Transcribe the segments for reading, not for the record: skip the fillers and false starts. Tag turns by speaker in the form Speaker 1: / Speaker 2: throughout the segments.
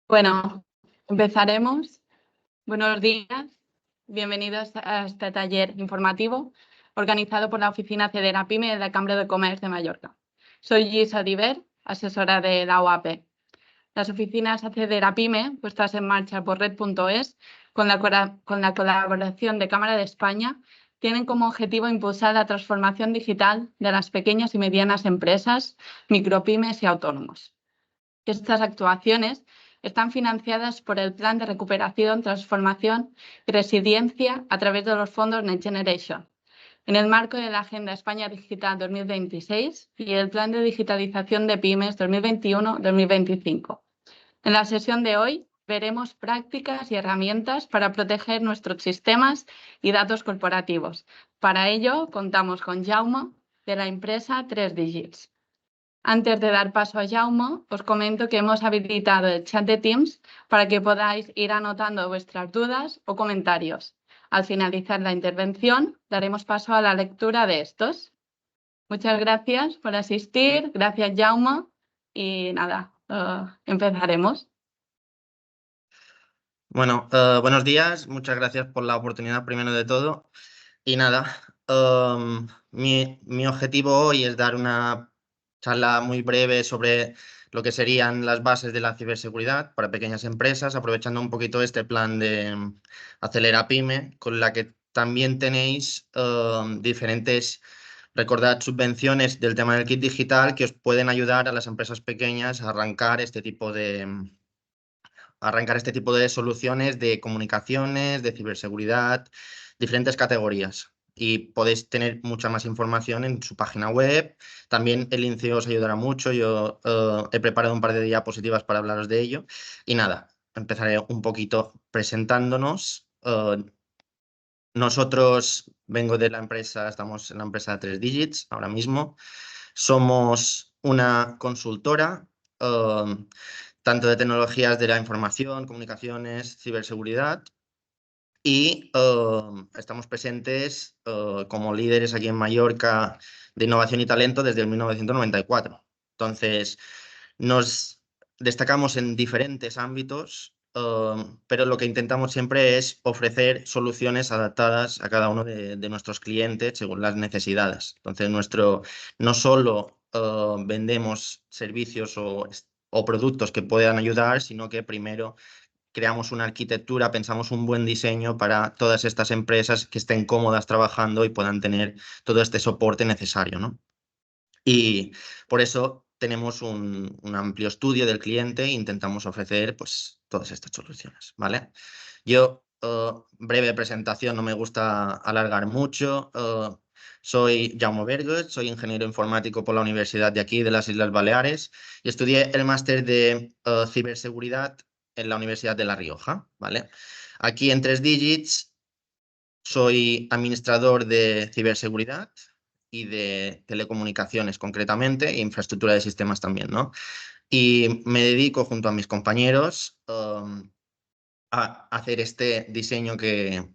Speaker 1: Bueno, empezaremos. Buenos días, bienvenidos a este taller informativo organizado por la Oficina Cederapyme de la Cambra de Comercio de Mallorca. Soy Gisa Diver, asesora de la OAP. Las oficinas Cederapyme, puestas en marcha por Red.es, con la colaboración de Cámara de España, tienen como objetivo impulsar la transformación digital de las pequeñas y medianas empresas, micropymes y autónomos. Estas actuaciones están financiadas por el Plan de Recuperación, Transformación y Resiliencia a través de los fondos Next Generation, en el marco de la Agenda España Digital 2026 y el Plan de Digitalización de Pymes 2021-2025. En la sesión de hoy veremos prácticas y herramientas para proteger nuestros sistemas y datos corporativos. Para ello, contamos con Jaume, de la empresa 3Digits. Antes de dar paso a Jaume, os comento que hemos habilitado el chat de Teams para que podáis ir anotando vuestras dudas o comentarios. Al finalizar la intervención, daremos paso a la lectura de estos. Muchas gracias por asistir. Gracias, Jaume. Y nada, empezaremos.
Speaker 2: Bueno, buenos días. Muchas gracias por la oportunidad, primero de todo. Y nada, mi objetivo hoy es dar una charla muy breve sobre lo que serían las bases de la ciberseguridad para pequeñas empresas, aprovechando un poquito este plan de Cederapyme, con la que también tenéis diferentes, recordad, subvenciones del tema del kit digital que os pueden ayudar a las empresas pequeñas a arrancar este tipo de soluciones de comunicaciones, de ciberseguridad, diferentes categorías. Y podéis tener mucha más información en su página web. También el INCE os ayudará mucho. Yo he preparado un par de diapositivas para hablaros de ello. Y nada, empezaré un poquito presentándonos. Nosotros vengo de la empresa, estamos en la empresa 3Digits ahora mismo. Somos una consultora tanto de tecnologías de la información, comunicaciones, ciberseguridad, y estamos presentes como líderes aquí en Mallorca de innovación y talento desde el 1994. Entonces, nos destacamos en diferentes ámbitos, pero lo que intentamos siempre es ofrecer soluciones adaptadas a cada uno de nuestros clientes según las necesidades. Entonces, no solo vendemos servicios o productos que puedan ayudar, sino que primero creamos una arquitectura, pensamos un buen diseño para todas estas empresas que estén cómodas trabajando y puedan tener todo este soporte necesario, ¿no? Y por eso tenemos un amplio estudio del cliente e intentamos ofrecer pues, todas estas soluciones, ¿vale? Yo, breve presentación, no me gusta alargar mucho. Soy Jaume Bergues, soy ingeniero informático por la Universidad de aquí, de las Islas Baleares, y estudié el máster de ciberseguridad en la Universidad de La Rioja, ¿vale? Aquí en 3Digits soy administrador de ciberseguridad y de telecomunicaciones concretamente, e infraestructura de sistemas también, ¿no? Y me dedico junto a mis compañeros a hacer este diseño que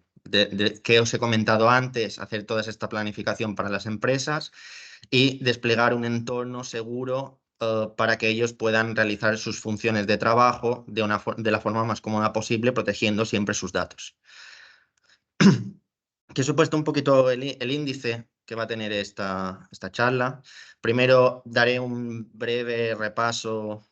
Speaker 2: os he comentado antes, hacer toda esta planificación para las empresas y desplegar un entorno seguro para que ellos puedan realizar sus funciones de trabajo de la forma más cómoda posible, protegiendo siempre sus datos. Que he supuesto un poquito el índice que va a tener esta charla. Primero daré un breve repaso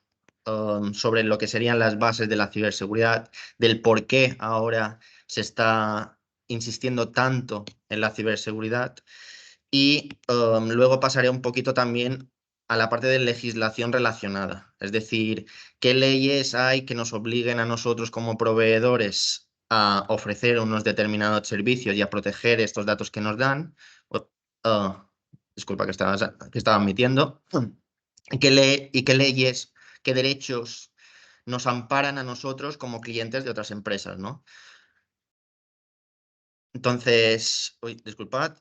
Speaker 2: sobre lo que serían las bases de la ciberseguridad, del por qué ahora se está insistiendo tanto en la ciberseguridad, y luego pasaré un poquito también a la parte de legislación relacionada, es decir, qué leyes hay que nos obliguen a nosotros como proveedores a ofrecer unos determinados servicios y a proteger estos datos que nos dan. Disculpa que estaba admitiendo. Y qué leyes, qué derechos nos amparan a nosotros como clientes de otras empresas, ¿no? Entonces, disculpad.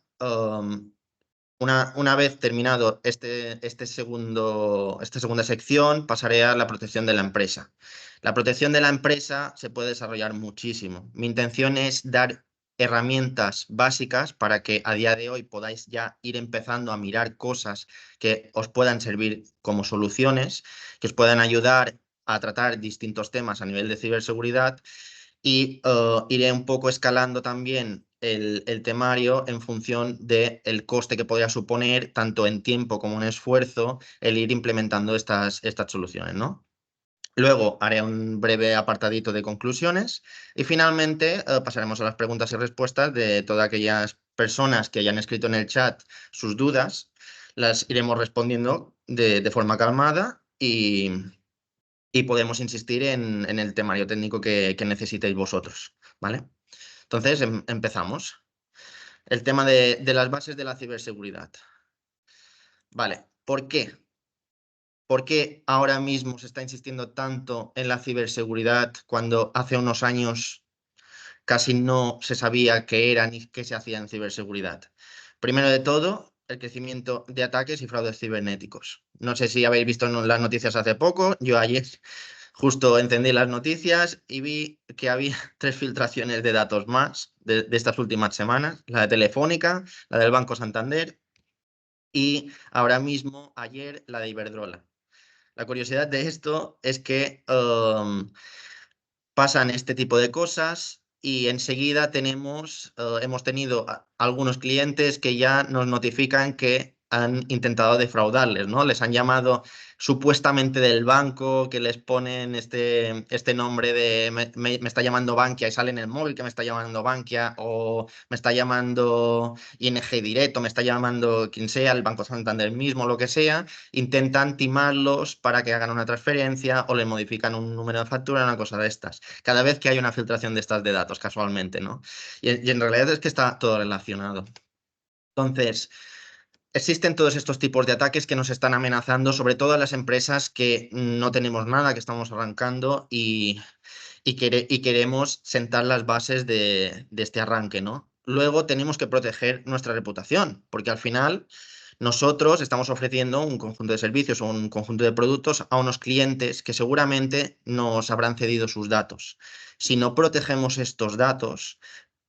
Speaker 2: Una vez terminado esta segunda sección, pasaré a la protección de la empresa. La protección de la empresa se puede desarrollar muchísimo. Mi intención es dar herramientas básicas para que a día de hoy podáis ya ir empezando a mirar cosas que os puedan servir como soluciones, que os puedan ayudar a tratar distintos temas a nivel de ciberseguridad y iré un poco escalando también el temario en función del coste que podría suponer, tanto en tiempo como en esfuerzo, el ir implementando estas soluciones, ¿no? Luego haré un breve apartadito de conclusiones y finalmente pasaremos a las preguntas y respuestas de todas aquellas personas que hayan escrito en el chat sus dudas. Las iremos respondiendo de forma calmada y podemos insistir en el temario técnico que necesitéis vosotros, ¿vale? Entonces, empezamos. El tema de las bases de la ciberseguridad. Vale, ¿por qué? ¿Por qué ahora mismo se está insistiendo tanto en la ciberseguridad cuando hace unos años casi no se sabía qué era ni qué se hacía en ciberseguridad? Primero de todo, el crecimiento de ataques y fraudes cibernéticos. No sé si habéis visto las noticias hace poco. Yo ayer justo encendí las noticias y vi que había 3 filtraciones de datos más de estas últimas semanas. La de Telefónica, la del Banco Santander y ahora mismo, ayer, la de Iberdrola. La curiosidad de esto es que pasan este tipo de cosas y enseguida hemos tenido algunos clientes que ya nos notifican que han intentado defraudarles, ¿no? Les han llamado supuestamente del banco, que les ponen este nombre de me está llamando Bankia y sale en el móvil que me está llamando Bankia, o me está llamando ING Directo, me está llamando quien sea, el Banco Santander mismo, lo que sea. Intentan timarlos para que hagan una transferencia o le modifican un número de factura, una cosa de estas. Cada vez que hay una filtración de estas de datos, casualmente, ¿no? Y en realidad es que está todo relacionado. Entonces, existen todos estos tipos de ataques que nos están amenazando, sobre todo a las empresas que no tenemos nada, que estamos arrancando y queremos sentar las bases de este arranque, ¿no? Luego tenemos que proteger nuestra reputación, porque al final nosotros estamos ofreciendo un conjunto de servicios o un conjunto de productos a unos clientes que seguramente nos habrán cedido sus datos. Si no protegemos estos datos,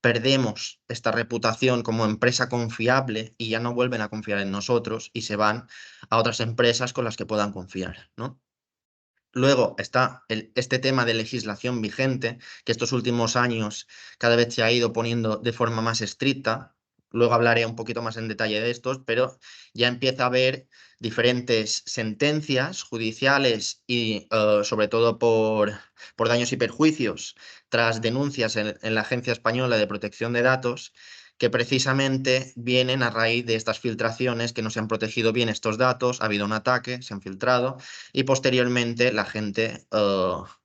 Speaker 2: perdemos esta reputación como empresa confiable y ya no vuelven a confiar en nosotros y se van a otras empresas con las que puedan confiar, ¿no? Luego está este tema de legislación vigente, que estos últimos años cada vez se ha ido poniendo de forma más estricta. Luego hablaré un poquito más en detalle de estos, pero ya empieza a haber diferentes sentencias judiciales y sobre todo por daños y perjuicios tras denuncias en la Agencia Española de Protección de Datos, que precisamente vienen a raíz de estas filtraciones, que no se han protegido bien estos datos, ha habido un ataque, se han filtrado y posteriormente la gente los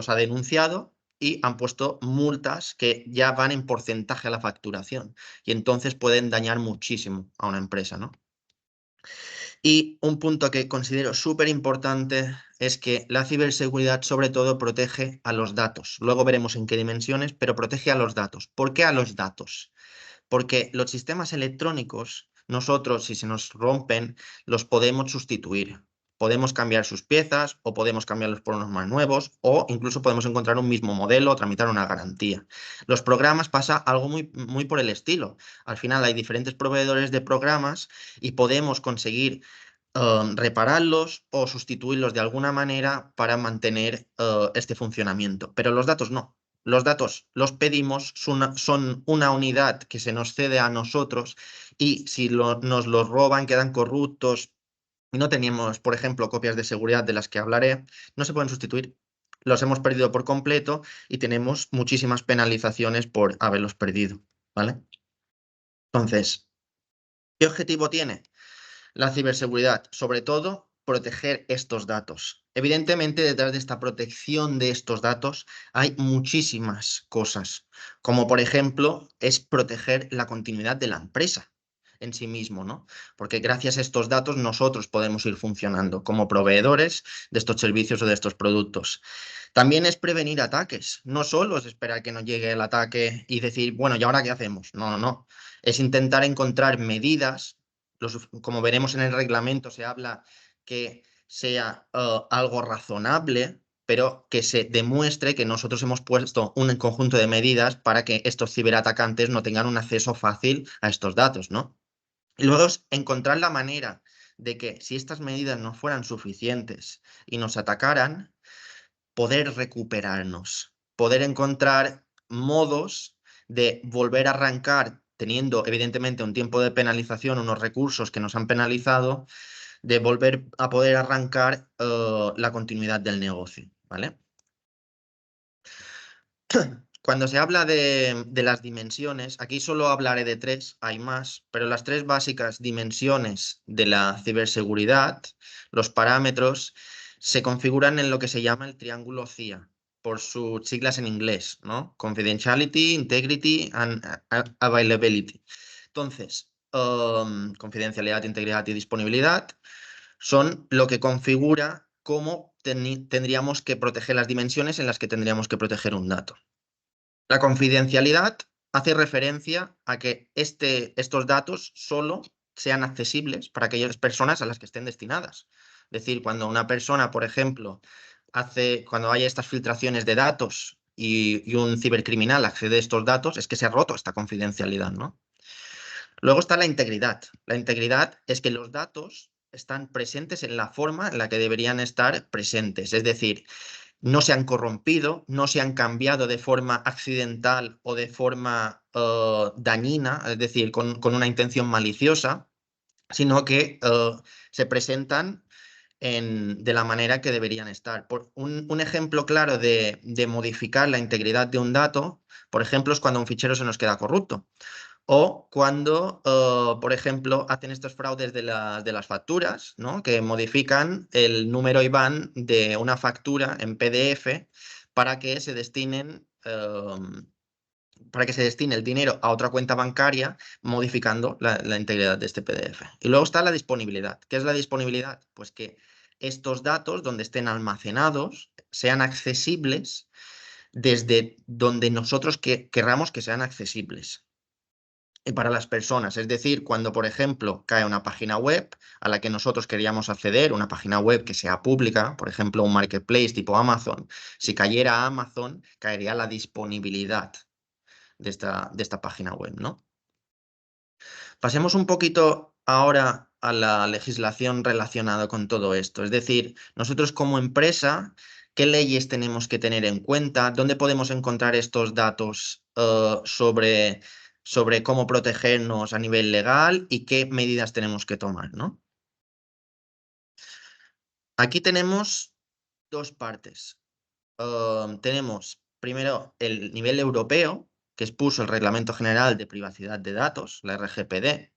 Speaker 2: ha denunciado y han puesto multas que ya van en porcentaje a la facturación y entonces pueden dañar muchísimo a una empresa, ¿no? Y un punto que considero súper importante es que la ciberseguridad sobre todo protege a los datos. Luego veremos en qué dimensiones, pero protege a los datos. ¿Por qué a los datos? Porque los sistemas electrónicos, nosotros, si se nos rompen, los podemos sustituir. Podemos cambiar sus piezas o podemos cambiarlos por unos más nuevos o incluso podemos encontrar un mismo modelo o tramitar una garantía. Los programas pasa algo muy, muy por el estilo. Al final hay diferentes proveedores de programas y podemos conseguir repararlos o sustituirlos de alguna manera para mantener este funcionamiento. Pero los datos no. Los datos los pedimos, son una unidad que se nos cede a nosotros y si nos los roban, quedan corruptos y no tenemos, por ejemplo, copias de seguridad de las que hablaré, no se pueden sustituir. Los hemos perdido por completo y tenemos muchísimas penalizaciones por haberlos perdido, ¿vale? Entonces, ¿qué objetivo tiene la ciberseguridad? Sobre todo, proteger estos datos. Evidentemente, detrás de esta protección de estos datos hay muchísimas cosas, como por ejemplo, es proteger la continuidad de la empresa en sí mismo, ¿no? Porque gracias a estos datos nosotros podemos ir funcionando como proveedores de estos servicios o de estos productos. También es prevenir ataques. No solo es esperar que nos llegue el ataque y decir, bueno, ¿y ahora qué hacemos? No, no, no. Es intentar encontrar medidas. Como veremos en el reglamento, se habla que sea algo razonable, pero que se demuestre que nosotros hemos puesto un conjunto de medidas para que estos ciberatacantes no tengan un acceso fácil a estos datos, ¿no? Y luego es encontrar la manera de que si estas medidas no fueran suficientes y nos atacaran, poder recuperarnos, poder encontrar modos de volver a arrancar teniendo evidentemente un tiempo de penalización, unos recursos que nos han penalizado, de volver a poder arrancar la continuidad del negocio, ¿vale? Cuando se habla de las dimensiones, aquí solo hablaré de 3, hay más, pero las 3 básicas dimensiones de la ciberseguridad, los parámetros, se configuran en lo que se llama el triángulo CIA, por sus siglas en inglés, ¿no? Confidentiality, Integrity and Availability. Entonces, confidencialidad, integridad y disponibilidad son lo que configura cómo tendríamos que proteger las dimensiones en las que tendríamos que proteger un dato. La confidencialidad hace referencia a que estos datos solo sean accesibles para aquellas personas a las que estén destinadas. Es decir, cuando una persona, por ejemplo, cuando hay estas filtraciones de datos y un cibercriminal accede a estos datos, es que se ha roto esta confidencialidad, ¿no? Luego está la integridad. La integridad es que los datos están presentes en la forma en la que deberían estar presentes. Es decir, no se han corrompido, no se han cambiado de forma accidental o de forma dañina, es decir, con una intención maliciosa, sino que se presentan de la manera que deberían estar. Un ejemplo claro de modificar la integridad de un dato, por ejemplo, es cuando un fichero se nos queda corrupto. O cuando, por ejemplo, hacen estos fraudes de las facturas, ¿no? Que modifican el número IBAN de una factura en PDF para que se destinen, para que se destine el dinero a otra cuenta bancaria, modificando la integridad de este PDF. Y luego está la disponibilidad. ¿Qué es la disponibilidad? Pues que estos datos, donde estén almacenados, sean accesibles desde donde nosotros querramos que sean accesibles para las personas. Es decir, cuando, por ejemplo, cae una página web a la que nosotros queríamos acceder, una página web que sea pública, por ejemplo, un marketplace tipo Amazon, si cayera Amazon, caería la disponibilidad de esta página web, ¿no? Pasemos un poquito ahora a la legislación relacionada con todo esto. Es decir, nosotros como empresa, ¿qué leyes tenemos que tener en cuenta? ¿Dónde podemos encontrar estos datos sobre cómo protegernos a nivel legal y qué medidas tenemos que tomar, ¿no? Aquí tenemos 2 partes. Tenemos primero el nivel europeo, que expuso el Reglamento General de Privacidad de Datos, la RGPD,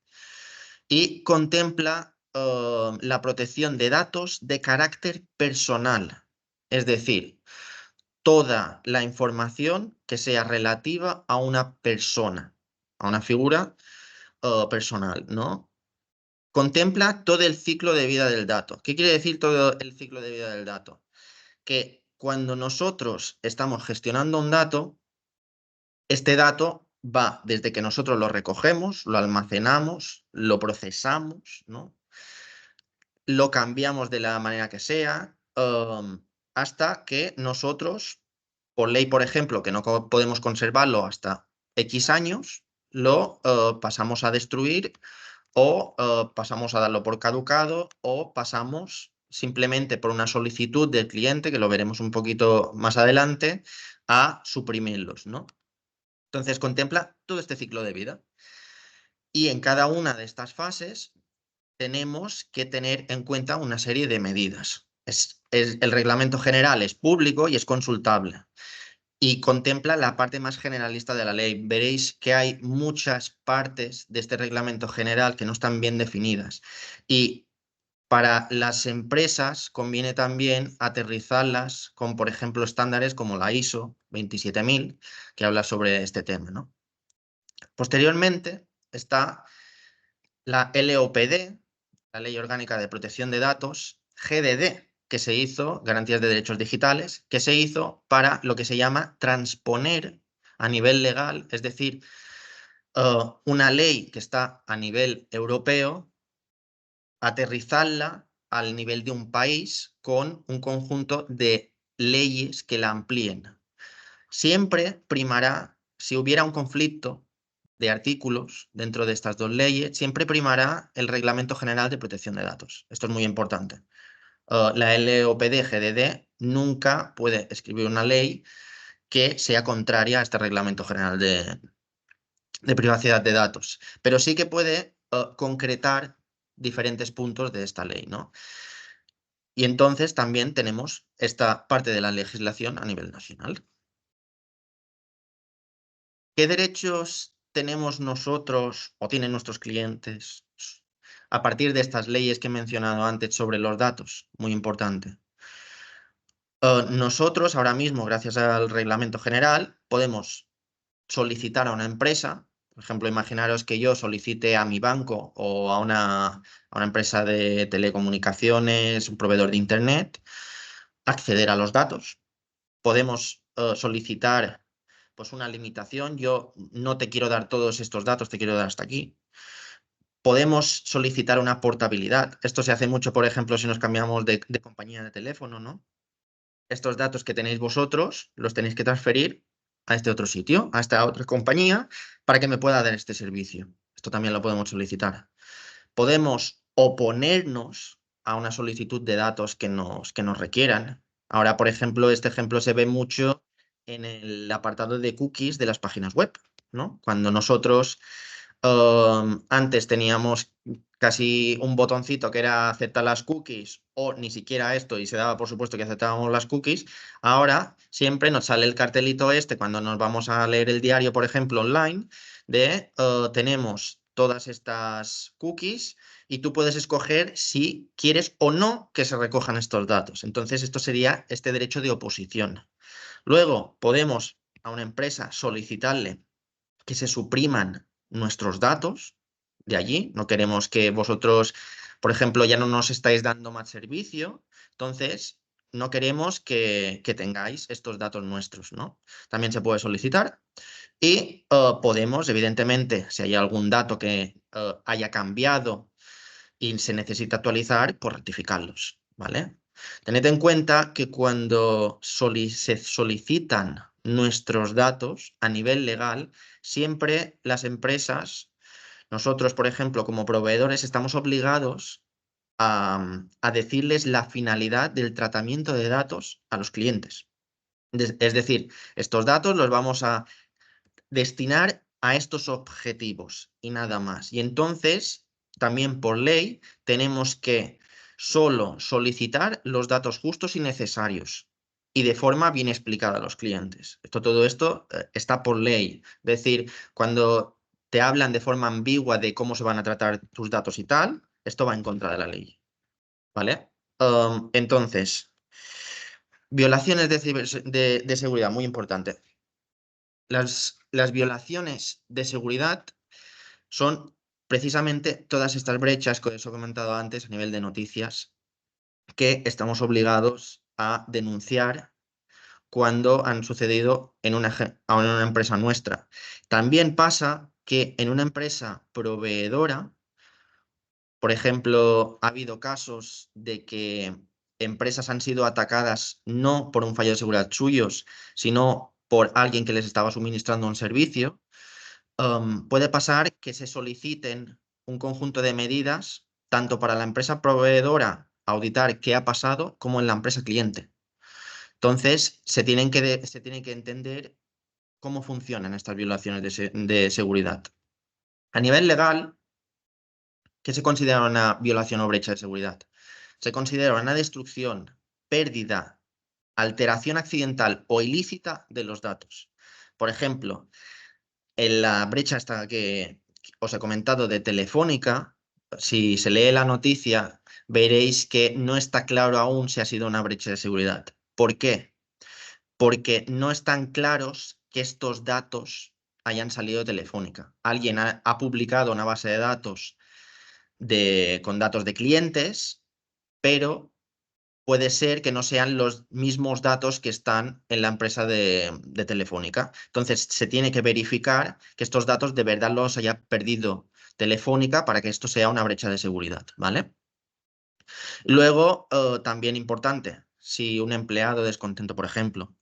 Speaker 2: y contempla la protección de datos de carácter personal, es decir, toda la información que sea relativa a una persona, a una figura personal, ¿no? Contempla todo el ciclo de vida del dato. ¿Qué quiere decir todo el ciclo de vida del dato? Que cuando nosotros estamos gestionando un dato, este dato va desde que nosotros lo recogemos, lo almacenamos, lo procesamos, ¿no? Lo cambiamos de la manera que sea, hasta que nosotros, por ley, por ejemplo, que no podemos conservarlo hasta X años, lo pasamos a destruir o pasamos a darlo por caducado o pasamos simplemente por una solicitud del cliente, que lo veremos un poquito más adelante, a suprimirlos, ¿no? Entonces contempla todo este ciclo de vida. Y en cada una de estas fases tenemos que tener en cuenta una serie de medidas. El reglamento general es público y es consultable y contempla la parte más generalista de la ley. Veréis que hay muchas partes de este reglamento general que no están bien definidas y para las empresas conviene también aterrizarlas con, por ejemplo, estándares como la ISO 27000, que habla sobre este tema, ¿no? Posteriormente está la LOPD, la Ley Orgánica de Protección de Datos, GDD, que se hizo, Garantías de Derechos Digitales, que se hizo para lo que se llama transponer a nivel legal, es decir, una ley que está a nivel europeo, aterrizarla al nivel de un país con un conjunto de leyes que la amplíen. Siempre primará, si hubiera un conflicto de artículos dentro de estas dos leyes, siempre primará el Reglamento General de Protección de Datos. Esto es muy importante. La LOPD-GDD nunca puede escribir una ley que sea contraria a este Reglamento General de Privacidad de Datos, pero sí que puede concretar diferentes puntos de esta ley, ¿no? Y entonces también tenemos esta parte de la legislación a nivel nacional. ¿Qué derechos tenemos nosotros o tienen nuestros clientes a partir de estas leyes que he mencionado antes sobre los datos? Muy importante. Nosotros ahora mismo, gracias al reglamento general, podemos solicitar a una empresa, por ejemplo, imaginaros que yo solicite a mi banco o a una empresa de telecomunicaciones, un proveedor de Internet, acceder a los datos. Podemos solicitar pues una limitación. Yo no te quiero dar todos estos datos, te quiero dar hasta aquí. Podemos solicitar una portabilidad. Esto se hace mucho, por ejemplo, si nos cambiamos de compañía de teléfono, ¿no? Estos datos que tenéis vosotros los tenéis que transferir a este otro sitio, a esta otra compañía, para que me pueda dar este servicio. Esto también lo podemos solicitar. Podemos oponernos a una solicitud de datos que nos requieran. Ahora, por ejemplo, este ejemplo se ve mucho en el apartado de cookies de las páginas web, ¿no? Cuando nosotros antes teníamos casi un botoncito que era aceptar las cookies o ni siquiera esto y se daba por supuesto que aceptábamos las cookies. Ahora siempre nos sale el cartelito este cuando nos vamos a leer el diario, por ejemplo, online, de tenemos todas estas cookies y tú puedes escoger si quieres o no que se recojan estos datos. Entonces esto sería este derecho de oposición. Luego podemos a una empresa solicitarle que se supriman nuestros datos de allí. No queremos que vosotros, por ejemplo, ya no nos estáis dando más servicio. Entonces, no queremos que tengáis estos datos nuestros, ¿no? También se puede solicitar. Y podemos, evidentemente, si hay algún dato que haya cambiado y se necesita actualizar, pues rectificarlos, ¿vale? Tened en cuenta que cuando se solicitan nuestros datos a nivel legal, siempre las empresas, nosotros, por ejemplo, como proveedores, estamos obligados a decirles la finalidad del tratamiento de datos a los clientes. Es decir, estos datos los vamos a destinar a estos objetivos y nada más. Y entonces, también por ley, tenemos que solo solicitar los datos justos y necesarios y de forma bien explicada a los clientes. Todo esto está por ley. Es decir, cuando te hablan de forma ambigua de cómo se van a tratar tus datos y tal, esto va en contra de la ley. ¿Vale? Entonces, violaciones de seguridad, muy importante. Las violaciones de seguridad son precisamente todas estas brechas que os he comentado antes a nivel de noticias que estamos obligados a denunciar cuando han sucedido en una empresa nuestra. También pasa que en una empresa proveedora, por ejemplo, ha habido casos de que empresas han sido atacadas no por un fallo de seguridad suyos, sino por alguien que les estaba suministrando un servicio. Puede pasar que se soliciten un conjunto de medidas tanto para la empresa proveedora auditar qué ha pasado como en la empresa cliente. Entonces, se tiene que entender cómo funcionan estas violaciones de seguridad. A nivel legal, ¿qué se considera una violación o brecha de seguridad? Se considera una destrucción, pérdida, alteración accidental o ilícita de los datos. Por ejemplo, en la brecha esta que os he comentado de Telefónica, si se lee la noticia, veréis que no está claro aún si ha sido una brecha de seguridad. ¿Por qué? Porque no están claros que estos datos hayan salido de Telefónica. Alguien ha publicado una base de datos con datos de clientes, pero puede ser que no sean los mismos datos que están en la empresa de Telefónica. Entonces, se tiene que verificar que estos datos de verdad los haya perdido Telefónica para que esto sea una brecha de seguridad, ¿vale? Luego, también importante, si un empleado descontento, por ejemplo,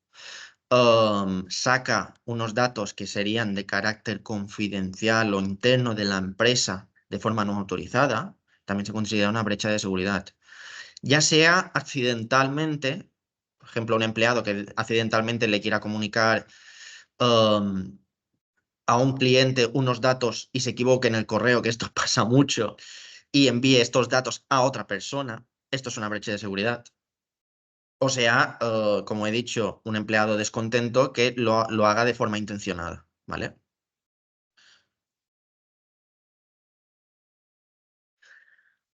Speaker 2: saca unos datos que serían de carácter confidencial o interno de la empresa de forma no autorizada, también se considera una brecha de seguridad. Ya sea accidentalmente, por ejemplo, un empleado que accidentalmente le quiera comunicar a un cliente unos datos y se equivoque en el correo, que esto pasa mucho, y envíe estos datos a otra persona, esto es una brecha de seguridad. O sea, como he dicho, un empleado descontento que lo haga de forma intencionada, ¿vale?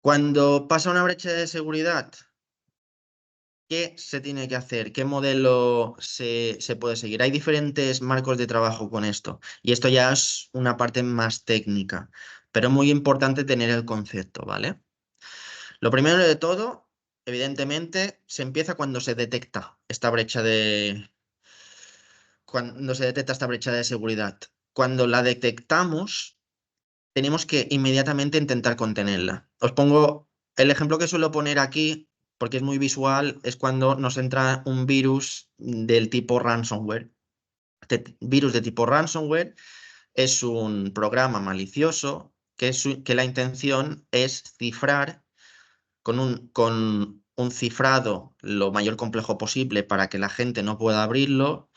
Speaker 2: Cuando pasa una brecha de seguridad, ¿qué se tiene que hacer? ¿Qué modelo se puede seguir? Hay diferentes marcos de trabajo con esto y esto ya es una parte más técnica, pero muy importante tener el concepto, ¿vale? Lo primero de todo, evidentemente, se empieza cuando se detecta esta brecha cuando se detecta esta brecha de seguridad. Cuando la detectamos, tenemos que inmediatamente intentar contenerla. Os pongo el ejemplo que suelo poner aquí, porque es muy visual, es cuando nos entra un virus del tipo ransomware. Este virus de tipo ransomware es un programa malicioso que la intención es cifrar con un cifrado lo mayor complejo posible para que la gente no pueda abrirlo,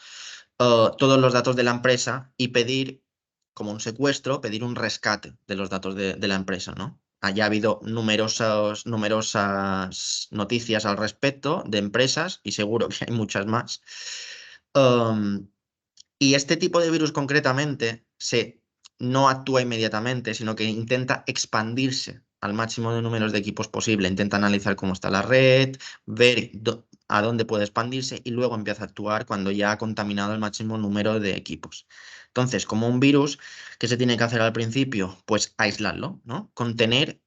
Speaker 2: todos los datos de la empresa y pedir, como un secuestro, pedir un rescate de los datos de la empresa, ¿no? Haya habido numerosas noticias al respecto de empresas y seguro que hay muchas más. Um, y este tipo de virus concretamente no actúa inmediatamente, sino que intenta expandirse al máximo de números de equipos posible. Intenta analizar cómo está la red, ver a dónde puede expandirse y luego empieza a actuar cuando ya ha contaminado el máximo número de equipos. Entonces, como un virus, ¿qué se tiene que hacer al principio? Pues aislarlo, ¿no? Contener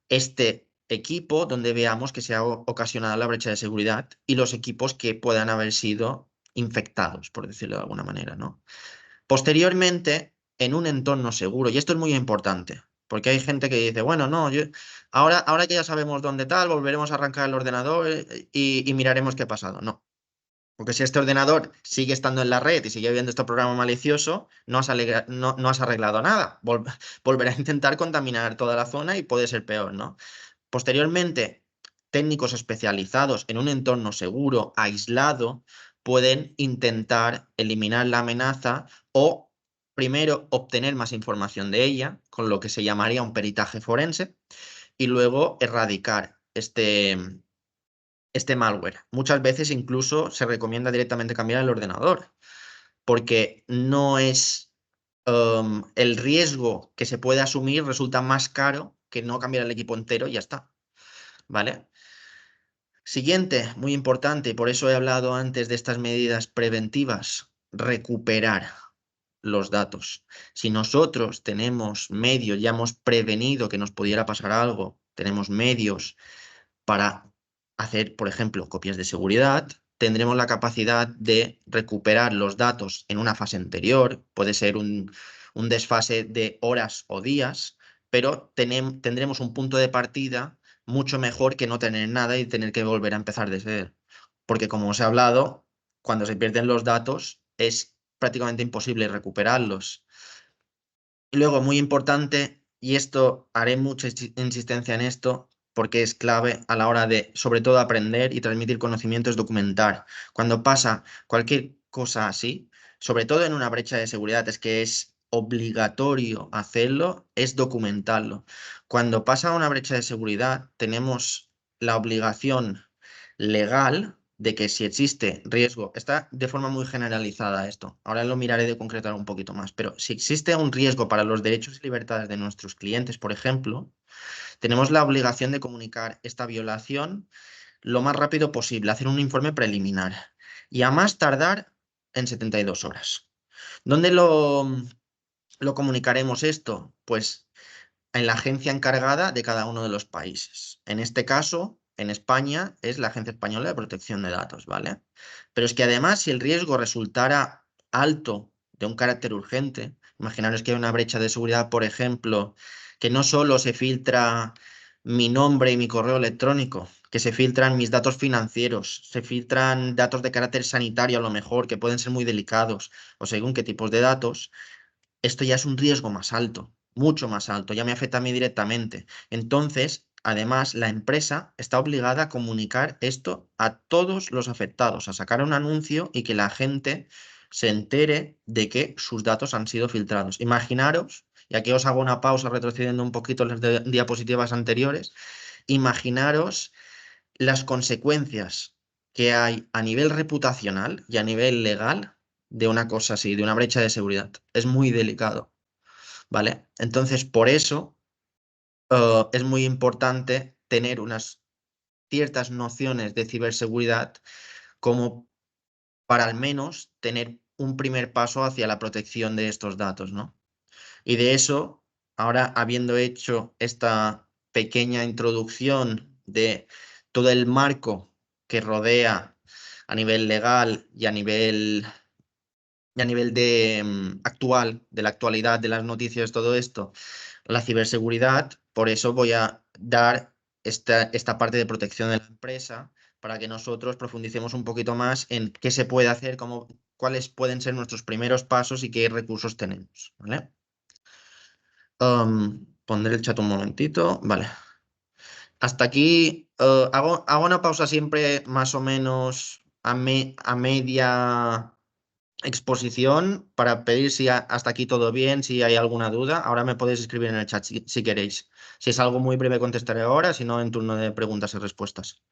Speaker 2: este equipo donde veamos que se ha ocasionado la brecha de seguridad y los equipos que puedan haber sido infectados, por decirlo de alguna manera, ¿no? Posteriormente, en un entorno seguro, y esto es muy importante, porque hay gente que dice, bueno, no, ahora que ya sabemos dónde tal, volveremos a arrancar el ordenador y miraremos qué ha pasado. No, porque si este ordenador sigue estando en la red y sigue viendo este programa malicioso, no has arreglado nada. Volverá a intentar contaminar toda la zona y puede ser peor, ¿no? Posteriormente, técnicos especializados en un entorno seguro, aislado, pueden intentar eliminar la amenaza o primero obtener más información de ella, con lo que se llamaría un peritaje forense, y luego erradicar este malware. Muchas veces incluso se recomienda directamente cambiar el ordenador, porque no es el riesgo que se puede asumir resulta más caro que no cambiar el equipo entero y ya está. ¿Vale? Siguiente, muy importante, y por eso he hablado antes de estas medidas preventivas, recuperar los datos. Si nosotros tenemos medios, ya hemos prevenido que nos pudiera pasar algo, tenemos medios para hacer, por ejemplo, copias de seguridad, tendremos la capacidad de recuperar los datos en una fase anterior, puede ser un desfase de horas o días, pero tendremos un punto de partida mucho mejor que no tener nada y tener que volver a empezar de cero. Porque como os he hablado, cuando se pierden los datos es prácticamente imposible recuperarlos. Y luego, muy importante, y esto haré mucha insistencia en esto, porque es clave a la hora de, sobre todo, aprender y transmitir conocimientos, documentar. Cuando pasa cualquier cosa así, sobre todo en una brecha de seguridad, es que es obligatorio hacerlo, es documentarlo. Cuando pasa una brecha de seguridad, tenemos la obligación legal de que si existe riesgo, está de forma muy generalizada esto, ahora lo miraré de concretar un poquito más, pero si existe un riesgo para los derechos y libertades de nuestros clientes, por ejemplo, tenemos la obligación de comunicar esta violación lo más rápido posible, hacer un informe preliminar y a más tardar en 72 horas. ¿Dónde lo comunicaremos esto? Pues en la agencia encargada de cada uno de los países. En este caso, en España, es la Agencia Española de Protección de Datos, ¿vale? Pero es que además, si el riesgo resultara alto, de un carácter urgente, imaginaros que hay una brecha de seguridad, por ejemplo, que no solo se filtra mi nombre y mi correo electrónico, que se filtran mis datos financieros, se filtran datos de carácter sanitario a lo mejor, que pueden ser muy delicados, o según qué tipos de datos, esto ya es un riesgo más alto, mucho más alto, ya me afecta a mí directamente. Entonces, además, la empresa está obligada a comunicar esto a todos los afectados, a sacar un anuncio y que la gente se entere de que sus datos han sido filtrados. Imaginaros, y aquí os hago una pausa retrocediendo un poquito las diapositivas anteriores, imaginaros las consecuencias que hay a nivel reputacional y a nivel legal de una cosa así, de una brecha de seguridad. Es muy delicado, ¿vale? Entonces, por eso es muy importante tener unas ciertas nociones de ciberseguridad como para al menos tener un primer paso hacia la protección de estos datos, ¿no? Y de eso, ahora habiendo hecho esta pequeña introducción de todo el marco que rodea a nivel legal y a nivel de actual, de la actualidad, de las noticias, todo esto, la ciberseguridad, por eso voy a dar esta parte de protección de la empresa para que nosotros profundicemos un poquito más en qué se puede hacer, cuáles pueden ser nuestros primeros pasos y qué recursos tenemos, ¿vale? Pondré el chat un momentito. Vale. Hasta aquí hago una pausa siempre más o menos a media exposición para pedir si hasta aquí todo bien, si hay alguna duda. Ahora me podéis escribir en el chat si queréis. Si es algo muy breve contestaré ahora, si no en turno de preguntas y respuestas.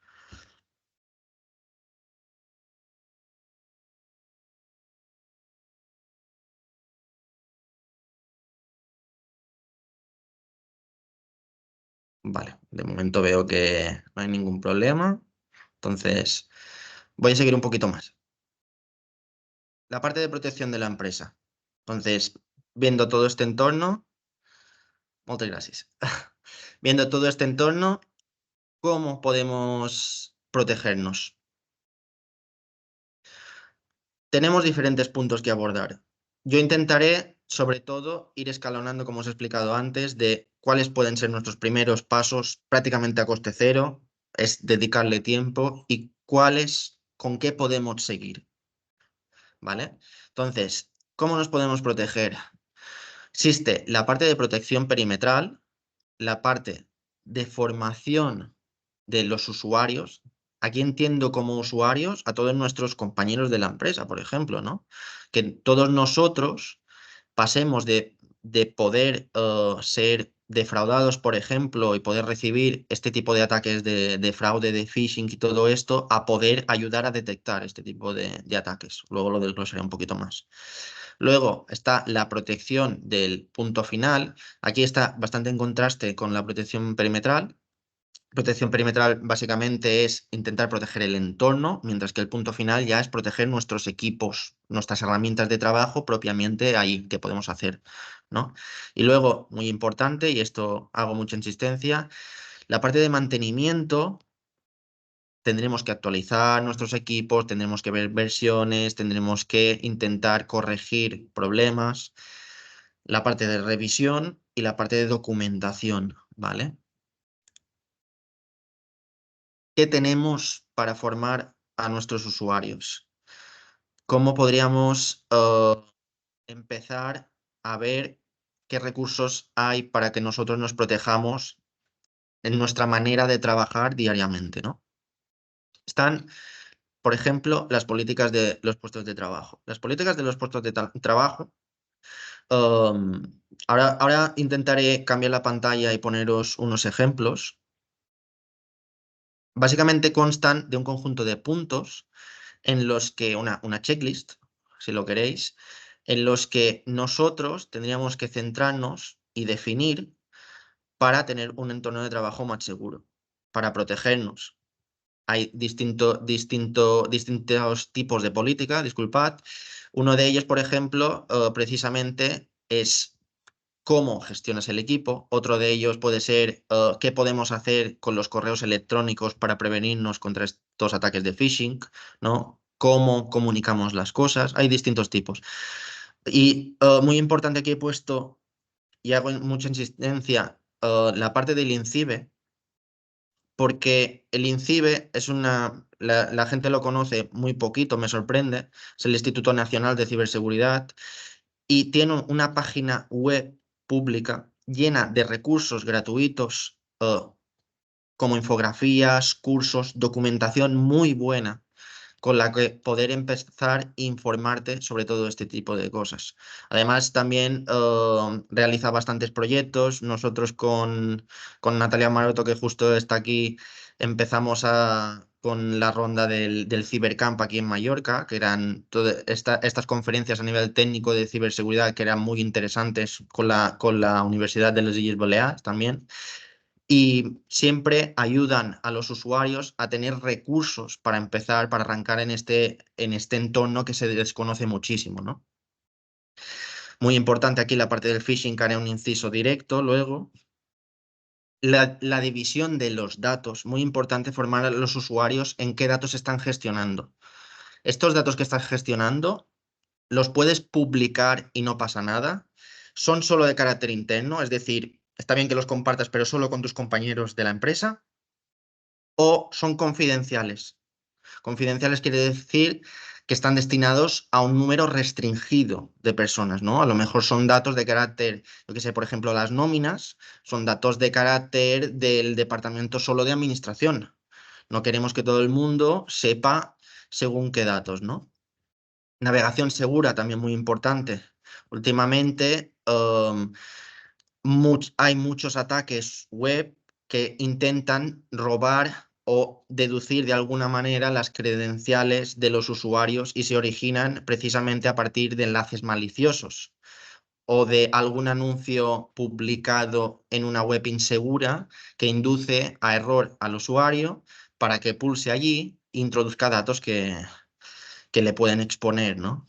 Speaker 2: Vale, de momento veo que no hay ningún problema. Entonces, voy a seguir un poquito más. La parte de protección de la empresa. Entonces, viendo todo este entorno, muchas gracias. Viendo todo este entorno, ¿cómo podemos protegernos? Tenemos diferentes puntos que abordar. Yo intentaré, sobre todo, ir escalonando, como os he explicado antes, de cuáles pueden ser nuestros primeros pasos prácticamente a coste cero, es dedicarle tiempo y con qué podemos seguir, ¿vale? Entonces, ¿cómo nos podemos proteger? Existe la parte de protección perimetral, la parte de formación de los usuarios. Aquí entiendo como usuarios a todos nuestros compañeros de la empresa, por ejemplo, ¿no? Que todos nosotros pasemos de poder ser defraudados, por ejemplo, y poder recibir este tipo de ataques de fraude, de phishing y todo esto, a poder ayudar a detectar este tipo de ataques. Luego lo desglosaré un poquito más. Luego está la protección del punto final. Aquí está bastante en contraste con la protección perimetral. Protección perimetral básicamente es intentar proteger el entorno, mientras que el punto final ya es proteger nuestros equipos, nuestras herramientas de trabajo propiamente ahí que podemos hacer, ¿no? Y luego, muy importante, y esto hago mucha insistencia, la parte de mantenimiento. Tendremos que actualizar nuestros equipos, tendremos que ver versiones, tendremos que intentar corregir problemas, la parte de revisión y la parte de documentación, ¿vale? ¿Qué tenemos para formar a nuestros usuarios? ¿Cómo podríamos empezar a ver qué recursos hay para que nosotros nos protejamos en nuestra manera de trabajar diariamente, ¿no? Están, por ejemplo, las políticas de los puestos de trabajo. Las políticas de los puestos de trabajo. Ahora intentaré cambiar la pantalla y poneros unos ejemplos. Básicamente constan de un conjunto de puntos en los que una checklist, si lo queréis, en los que nosotros tendríamos que centrarnos y definir para tener un entorno de trabajo más seguro, para protegernos. Hay distintos tipos de política, disculpad. Uno de ellos, por ejemplo, precisamente es cómo gestionas el equipo. Otro de ellos puede ser qué podemos hacer con los correos electrónicos para prevenirnos contra estos ataques de phishing, ¿no? Cómo comunicamos las cosas. Hay distintos tipos. Y muy importante que he puesto, y hago mucha insistencia, la parte del INCIBE, porque el INCIBE es la gente lo conoce muy poquito, me sorprende, es el Instituto Nacional de Ciberseguridad y tiene una página web pública llena de recursos gratuitos, como infografías, cursos, documentación muy buena con la que poder empezar a informarte sobre todo este tipo de cosas. Además, también realiza bastantes proyectos. Nosotros con Natalia Maroto, que justo está aquí, empezamos con la ronda del Cibercamp aquí en Mallorca, que eran estas conferencias a nivel técnico de ciberseguridad que eran muy interesantes con la Universidad de les Illes Balears también. Y siempre ayudan a los usuarios a tener recursos para empezar, para arrancar en este entorno que se desconoce muchísimo, ¿no? Muy importante aquí la parte del phishing, que haré un inciso directo luego. La división de los datos, muy importante formar a los usuarios en qué datos están gestionando. Estos datos que estás gestionando los puedes publicar y no pasa nada. Son solo de carácter interno, es decir, está bien que los compartas, pero solo con tus compañeros de la empresa. O son confidenciales. Confidenciales quiere decir que están destinados a un número restringido de personas, ¿no? A lo mejor son datos de carácter, yo que sé, por ejemplo, las nóminas son datos de carácter del departamento solo de administración. No queremos que todo el mundo sepa según qué datos, ¿no? Navegación segura, también muy importante. Últimamente hay muchos ataques web que intentan robar o deducir de alguna manera las credenciales de los usuarios y se originan precisamente a partir de enlaces maliciosos o de algún anuncio publicado en una web insegura que induce a error al usuario para que pulse allí e introduzca datos que le pueden exponer, ¿no?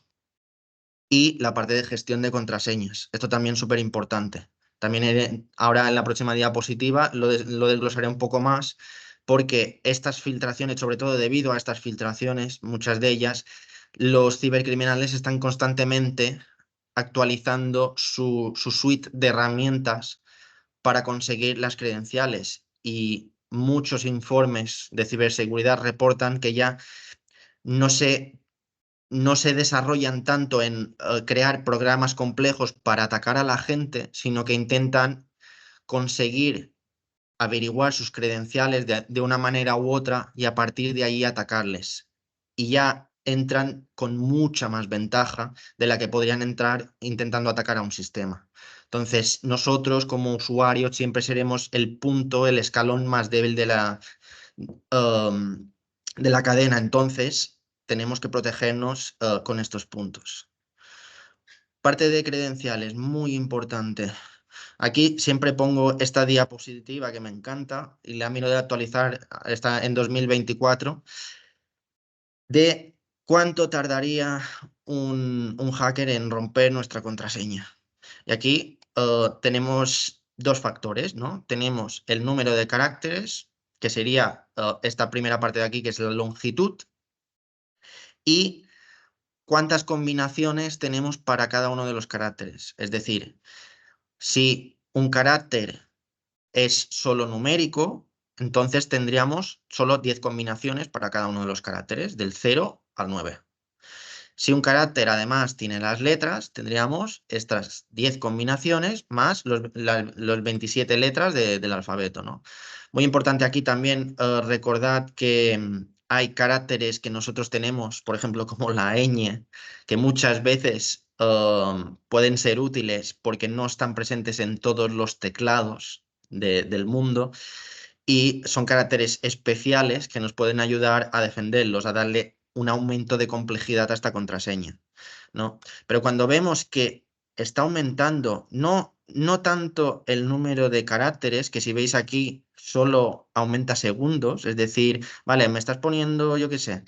Speaker 2: Y la parte de gestión de contraseñas. Esto también es súper importante. También ahora en la próxima diapositiva lo desglosaré un poco más, porque estas filtraciones, sobre todo debido a estas filtraciones, muchas de ellas, los cibercriminales están constantemente actualizando su suite de herramientas para conseguir las credenciales. Y muchos informes de ciberseguridad reportan que ya no se no se desarrollan tanto en crear programas complejos para atacar a la gente, sino que intentan conseguir averiguar sus credenciales de una manera u otra y a partir de ahí atacarles. Y ya entran con mucha más ventaja de la que podrían entrar intentando atacar a un sistema. Entonces, nosotros como usuarios siempre seremos el punto, el escalón más débil de la cadena. Entonces, tenemos que protegernos con estos puntos. Parte de credenciales, muy importante. Aquí siempre pongo esta diapositiva que me encanta y la miro de actualizar, está en 2024, de cuánto tardaría un hacker en romper nuestra contraseña. Y aquí tenemos dos factores, ¿no? Tenemos el número de caracteres, que sería esta primera parte de aquí, que es la longitud, y cuántas combinaciones tenemos para cada uno de los caracteres. Es decir, si un carácter es solo numérico, entonces tendríamos solo 10 combinaciones para cada uno de los caracteres, del 0 al 9. Si un carácter además tiene las letras, tendríamos estas 10 combinaciones más los 27 letras del alfabeto, ¿no? Muy importante aquí también recordad que hay caracteres que nosotros tenemos, por ejemplo, como la ñ, que muchas veces pueden ser útiles porque no están presentes en todos los teclados del mundo y son caracteres especiales que nos pueden ayudar a defenderlos, a darle un aumento de complejidad a esta contraseña, ¿no? Pero cuando vemos que está aumentando, no tanto el número de caracteres, que si veis aquí solo aumenta segundos, es decir, vale, me estás poniendo, yo qué sé,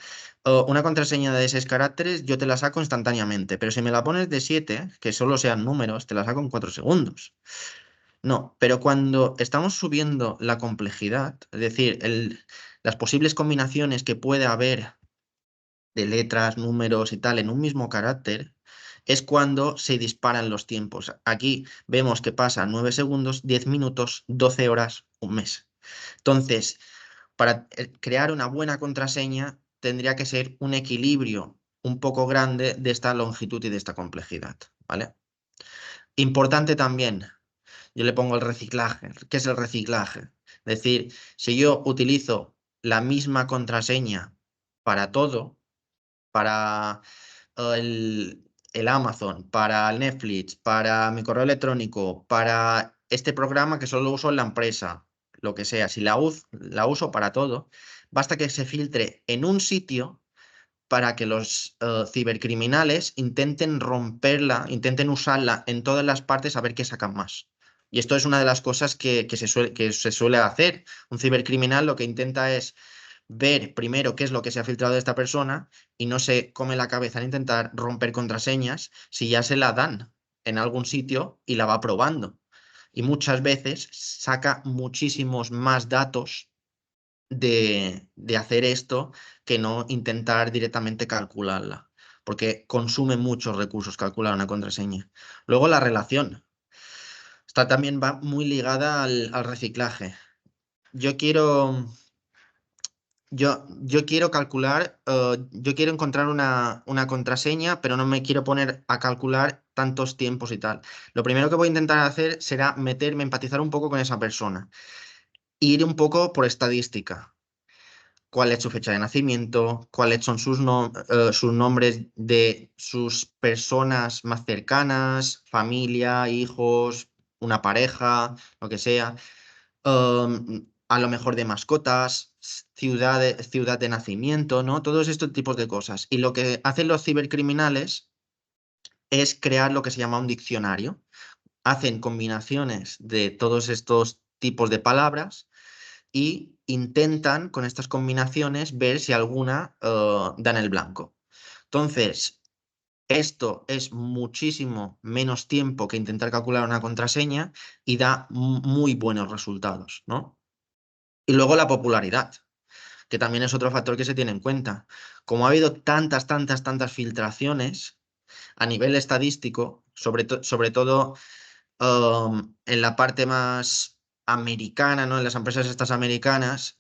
Speaker 2: una contraseña de 6 caracteres, yo te la saco instantáneamente, pero si me la pones de 7, que solo sean números, te la saco en 4 segundos. No, pero cuando estamos subiendo la complejidad, es decir, las posibles combinaciones que puede haber de letras, números y tal en un mismo carácter, es cuando se disparan los tiempos. Aquí vemos que pasa 9 segundos, 10 minutos, 12 horas, un mes. Entonces, para crear una buena contraseña tendría que ser un equilibrio un poco grande de esta longitud y de esta complejidad, ¿vale? Importante también, yo le pongo el reciclaje. ¿Qué es el reciclaje? Es decir, si yo utilizo la misma contraseña para todo, para el Amazon, para el Netflix, para mi correo electrónico, para este programa que solo uso en la empresa, lo que sea, si la uso para todo, basta que se filtre en un sitio para que los cibercriminales intenten romperla, intenten usarla en todas las partes a ver qué sacan más. Y esto es una de las cosas que se suele hacer. Un cibercriminal lo que intenta es ver primero qué es lo que se ha filtrado de esta persona y no se come la cabeza en intentar romper contraseñas si ya se la dan en algún sitio y la va probando. Y muchas veces saca muchísimos más datos de hacer esto que no intentar directamente calcularla, porque consume muchos recursos calcular una contraseña. Luego la relación. Esta también va muy ligada al reciclaje. Yo quiero calcular, yo quiero encontrar una contraseña, pero no me quiero poner a calcular tantos tiempos y tal. Lo primero que voy a intentar hacer será empatizar un poco con esa persona, ir un poco por estadística. ¿Cuál es su fecha de nacimiento? ¿Cuáles son sus nombres de sus personas más cercanas? Familia, hijos, una pareja, lo que sea. A lo mejor de mascotas, ciudad de nacimiento, ¿no? Todos estos tipos de cosas. Y lo que hacen los cibercriminales es crear lo que se llama un diccionario. Hacen combinaciones de todos estos tipos de palabras y intentan con estas combinaciones ver si alguna da en el blanco. Entonces, esto es muchísimo menos tiempo que intentar calcular una contraseña y da muy buenos resultados, ¿no? Y luego la popularidad, que también es otro factor que se tiene en cuenta. Como ha habido tantas filtraciones a nivel estadístico, sobre todo en la parte más americana, ¿no? En las empresas estas americanas,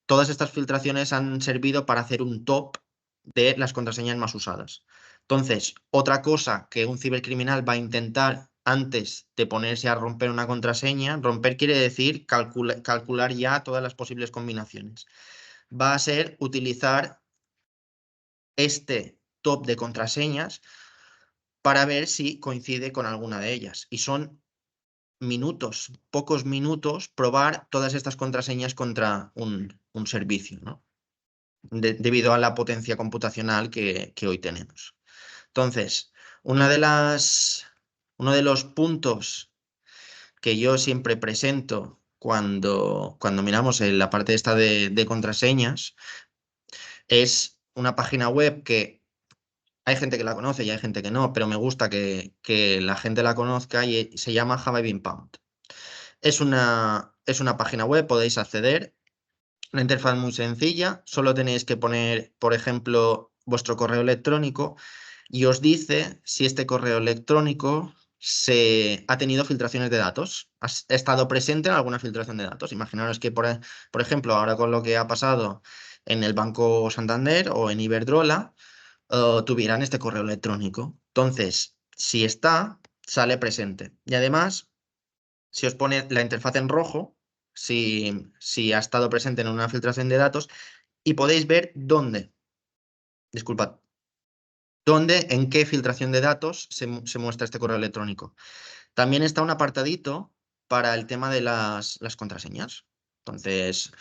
Speaker 2: todas estas filtraciones han servido para hacer un top de las contraseñas más usadas. Entonces, otra cosa que un cibercriminal va a intentar antes de ponerse a romper una contraseña, romper quiere decir calcular ya todas las posibles combinaciones, va a ser utilizar este top de contraseñas para ver si coincide con alguna de ellas. Y son minutos, pocos minutos, probar todas estas contraseñas contra un servicio, ¿no? Debido a la potencia computacional que hoy tenemos. Entonces, uno de los puntos que yo siempre presento cuando miramos en la parte esta de contraseñas es una página web que hay gente que la conoce y hay gente que no, pero me gusta que la gente la conozca y se llama Have I Been Pumped. Es una página web, podéis acceder, una interfaz muy sencilla, solo tenéis que poner, por ejemplo, vuestro correo electrónico y os dice si este correo electrónico ha tenido filtraciones de datos, ha estado presente en alguna filtración de datos. Imaginaros que, por ejemplo, ahora con lo que ha pasado en el Banco Santander o en Iberdrola, tuvieran este correo electrónico. Entonces, si está, sale presente. Y además, si os pone la interfaz en rojo, si ha estado presente en una filtración de datos, y podéis ver en qué filtración de datos se muestra este correo electrónico. También está un apartadito para el tema de las contraseñas. Entonces,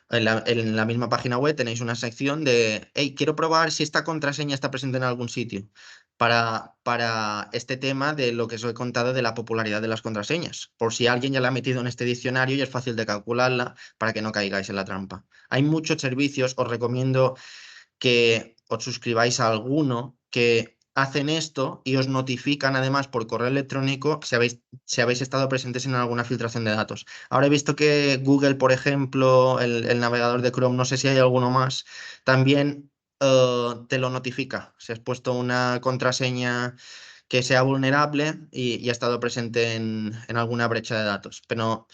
Speaker 2: en la misma página web tenéis una sección de, hey, quiero probar si esta contraseña está presente en algún sitio. Para este tema de lo que os he contado de la popularidad de las contraseñas. Por si alguien ya la ha metido en este diccionario y es fácil de calcularla para que no caigáis en la trampa. Hay muchos servicios, os recomiendo que os suscribáis a alguno que hacen esto y os notifican además por correo electrónico si habéis estado presentes en alguna filtración de datos. Ahora he visto que Google, por ejemplo, el navegador de Chrome, no sé si hay alguno más, también te lo notifica. Si has puesto una contraseña que sea vulnerable y ha estado presente en alguna brecha de datos. Pero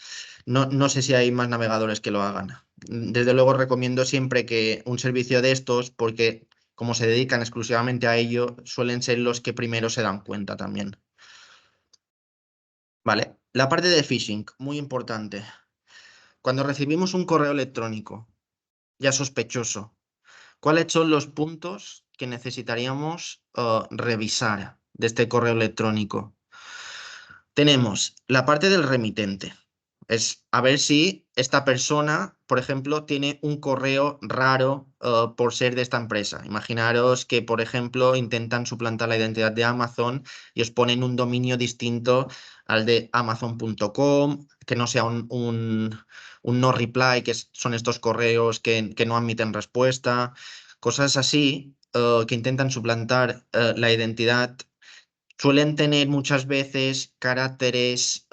Speaker 2: no sé si hay más navegadores que lo hagan. desde luego recomiendo siempre que un servicio de estos, porque como se dedican exclusivamente a ello, suelen ser los que primero se dan cuenta también. Vale, la parte de phishing, muy importante. Cuando recibimos un correo electrónico ya sospechoso, ¿cuáles son los puntos que necesitaríamos revisar de este correo electrónico? Tenemos la parte del remitente. Es a ver si esta persona, por ejemplo, tiene un correo raro por ser de esta empresa. Imaginaros que, por ejemplo, intentan suplantar la identidad de Amazon y os ponen un dominio distinto al de amazon.com, que no sea un no reply, son estos correos que no admiten respuesta. Cosas así que intentan suplantar la identidad. Suelen tener muchas veces caracteres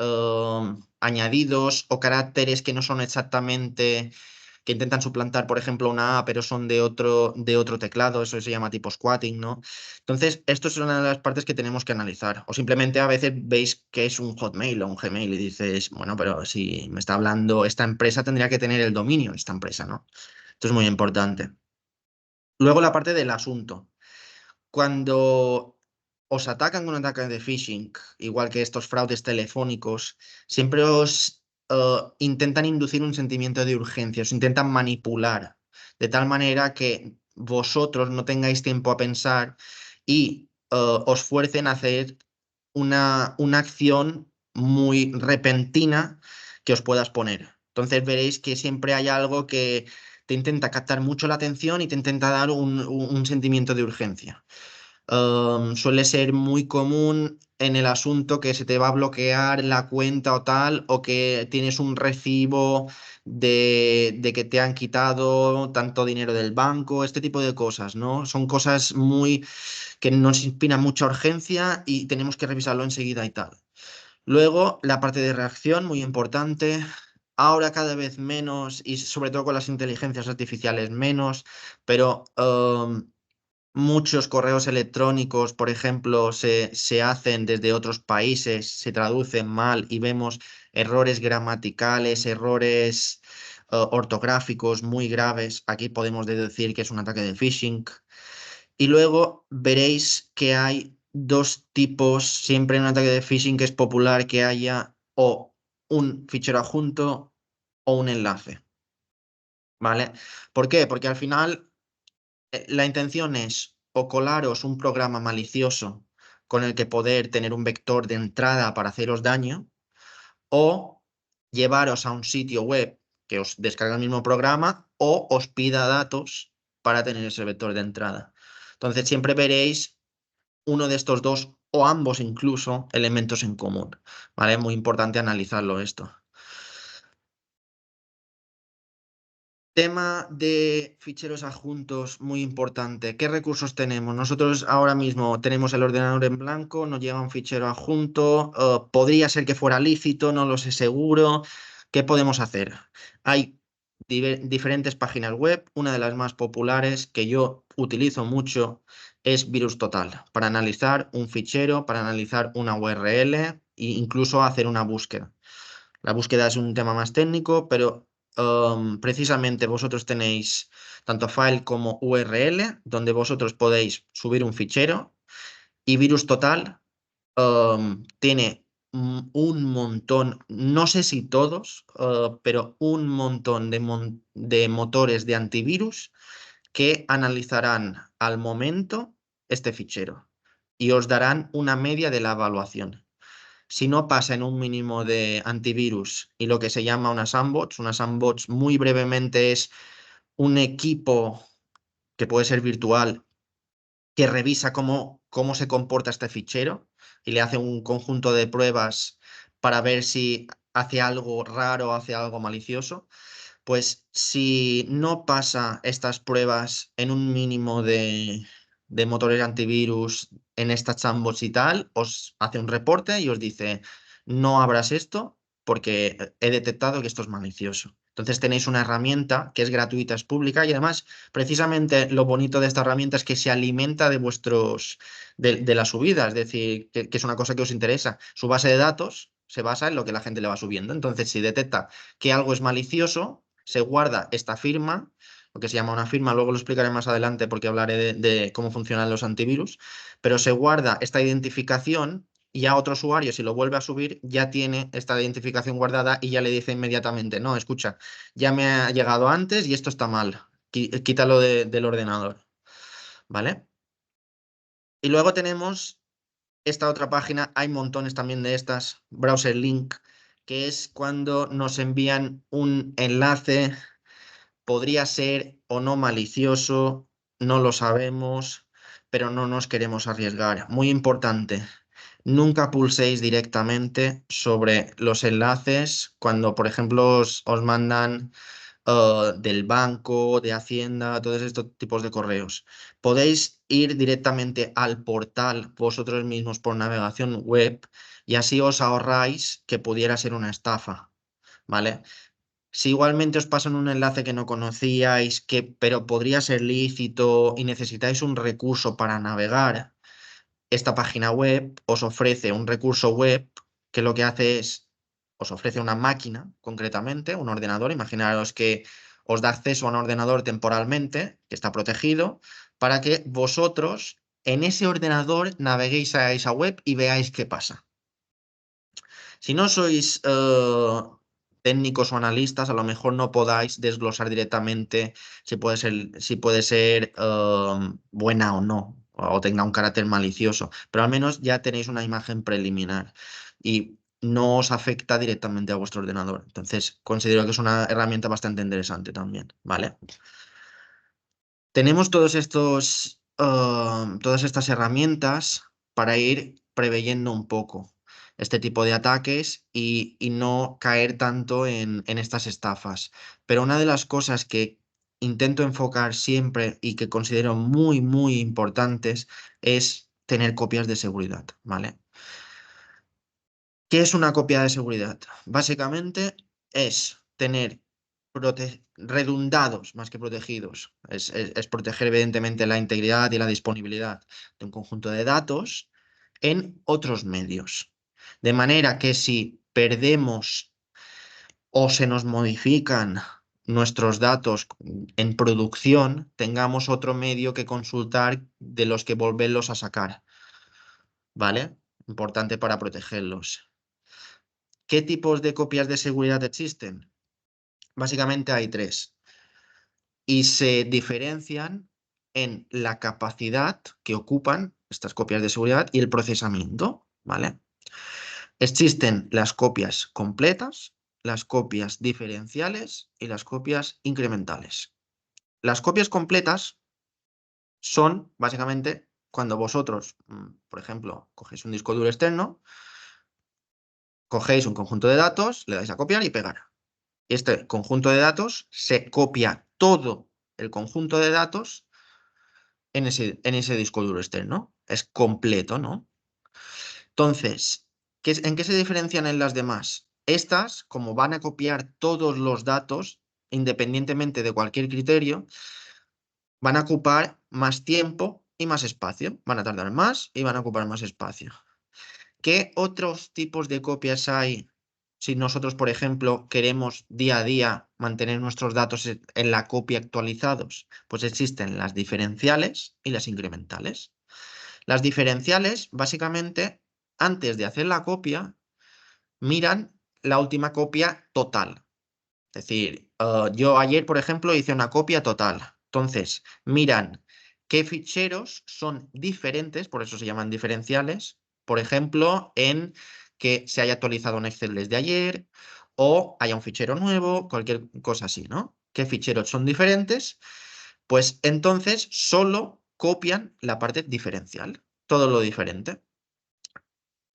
Speaker 2: añadidos o caracteres que no son exactamente, que intentan suplantar, por ejemplo, una A, pero son de otro teclado, eso se llama tipo squatting, ¿no? Entonces, esto es una de las partes que tenemos que analizar. O simplemente a veces veis que es un Hotmail o un Gmail y dices, bueno, pero si me está hablando esta empresa, tendría que tener el dominio de esta empresa, ¿no? Esto es muy importante. Luego la parte del asunto. Cuando os atacan con un ataque de phishing, igual que estos fraudes telefónicos, siempre os intentan inducir un sentimiento de urgencia, os intentan manipular, de tal manera que vosotros no tengáis tiempo a pensar y os fuercen a hacer una acción muy repentina que os puedas poner. Entonces veréis que siempre hay algo que te intenta captar mucho la atención y te intenta dar un sentimiento de urgencia. Suele ser muy común en el asunto que se te va a bloquear la cuenta o tal, o que tienes un recibo de que te han quitado tanto dinero del banco, este tipo de cosas, ¿no? Son cosas muy que nos inspiran mucha urgencia y tenemos que revisarlo enseguida y tal. Luego, la parte de reacción, muy importante. Ahora cada vez menos, y sobre todo con las inteligencias artificiales menos, pero muchos correos electrónicos, por ejemplo, se hacen desde otros países, se traducen mal y vemos errores gramaticales, errores ortográficos muy graves. Aquí podemos deducir que es un ataque de phishing. Y luego veréis que hay dos tipos, siempre en un ataque de phishing que es popular que haya o un fichero adjunto o un enlace. ¿Vale? ¿Por qué? Porque al final la intención es o colaros un programa malicioso con el que poder tener un vector de entrada para haceros daño, o llevaros a un sitio web que os descarga el mismo programa o os pida datos para tener ese vector de entrada. Entonces siempre veréis uno de estos dos o ambos incluso elementos en común. ¿Vale? Muy importante analizarlo esto. Tema de ficheros adjuntos, muy importante. ¿Qué recursos tenemos? Nosotros ahora mismo tenemos el ordenador en blanco, nos llega un fichero adjunto, podría ser que fuera lícito, no lo sé seguro. ¿Qué podemos hacer? Hay diferentes páginas web, una de las más populares que yo utilizo mucho es VirusTotal, para analizar un fichero, para analizar una URL e incluso hacer una búsqueda. La búsqueda es un tema más técnico, pero precisamente vosotros tenéis tanto file como URL, donde vosotros podéis subir un fichero, y VirusTotal tiene un montón, no sé si todos, pero un montón de motores de antivirus que analizarán al momento este fichero y os darán una media de la evaluación. Si no pasa en un mínimo de antivirus y lo que se llama una sandbox muy brevemente es un equipo que puede ser virtual que revisa cómo se comporta este fichero y le hace un conjunto de pruebas para ver si hace algo raro o hace algo malicioso. Pues si no pasa estas pruebas en un mínimo de motores de antivirus en esta sandbox y tal, os hace un reporte y os dice, no abras esto porque he detectado que esto es malicioso. Entonces tenéis una herramienta que es gratuita, es pública y además precisamente lo bonito de esta herramienta es que se alimenta de la subida, es decir, que es una cosa que os interesa. Su base de datos se basa en lo que la gente le va subiendo. Entonces, si detecta que algo es malicioso, se guarda esta firma, lo que se llama una firma, luego lo explicaré más adelante porque hablaré de cómo funcionan los antivirus, pero se guarda esta identificación y a otro usuario, si lo vuelve a subir, ya tiene esta identificación guardada y ya le dice inmediatamente, no, escucha, ya me ha llegado antes y esto está mal, quítalo del ordenador, ¿vale? Y luego tenemos esta otra página, hay montones también de estas, Browser Link, que es cuando nos envían un enlace, podría ser o no malicioso, no lo sabemos, pero no nos queremos arriesgar. Muy importante, nunca pulséis directamente sobre los enlaces cuando, por ejemplo, os mandan del banco, de Hacienda, todos estos tipos de correos. Podéis ir directamente al portal vosotros mismos por navegación web y así os ahorráis que pudiera ser una estafa, ¿vale? Si igualmente os pasan un enlace que no conocíais, pero podría ser lícito y necesitáis un recurso para navegar, esta página web os ofrece un recurso web que lo que hace es, os ofrece una máquina, concretamente, un ordenador. Imaginaros que os da acceso a un ordenador temporalmente, que está protegido, para que vosotros en ese ordenador naveguéis a esa web y veáis qué pasa. Si no sois técnicos o analistas, a lo mejor no podáis desglosar directamente si puede ser buena o no, o tenga un carácter malicioso, pero al menos ya tenéis una imagen preliminar y no os afecta directamente a vuestro ordenador. Entonces, considero que es una herramienta bastante interesante también, ¿vale? Tenemos todas estas herramientas para ir preveyendo un poco este tipo de ataques y no caer tanto en estas estafas. Pero una de las cosas que intento enfocar siempre y que considero muy, muy importantes es tener copias de seguridad, ¿vale? ¿Qué es una copia de seguridad? Básicamente es tener redundados más que protegidos. Es proteger evidentemente la integridad y la disponibilidad de un conjunto de datos en otros medios. De manera que si perdemos o se nos modifican nuestros datos en producción, tengamos otro medio que consultar de los que volverlos a sacar. ¿Vale? Importante para protegerlos. ¿Qué tipos de copias de seguridad existen? Básicamente hay tres y se diferencian en la capacidad que ocupan estas copias de seguridad y el procesamiento, ¿vale? Existen las copias completas, las copias diferenciales y las copias incrementales. Las copias completas son básicamente cuando vosotros, por ejemplo, cogéis un disco duro externo, cogéis un conjunto de datos, le dais a copiar y pegar. Este conjunto de datos se copia todo el conjunto de datos en ese disco duro externo. Es completo, ¿no? Entonces, ¿en qué se diferencian en las demás? Estas, como van a copiar todos los datos, independientemente de cualquier criterio, van a ocupar más tiempo y más espacio. Van a tardar más y van a ocupar más espacio. ¿Qué otros tipos de copias hay si nosotros, por ejemplo, queremos día a día mantener nuestros datos en la copia actualizados? Pues existen las diferenciales y las incrementales. Las diferenciales, básicamente, antes de hacer la copia, miran la última copia total. Es decir, yo ayer, por ejemplo, hice una copia total. Entonces, miran qué ficheros son diferentes, por eso se llaman diferenciales. Por ejemplo, en que se haya actualizado un Excel desde ayer o haya un fichero nuevo, cualquier cosa así, ¿no? ¿Qué ficheros son diferentes? Pues entonces solo copian la parte diferencial, todo lo diferente,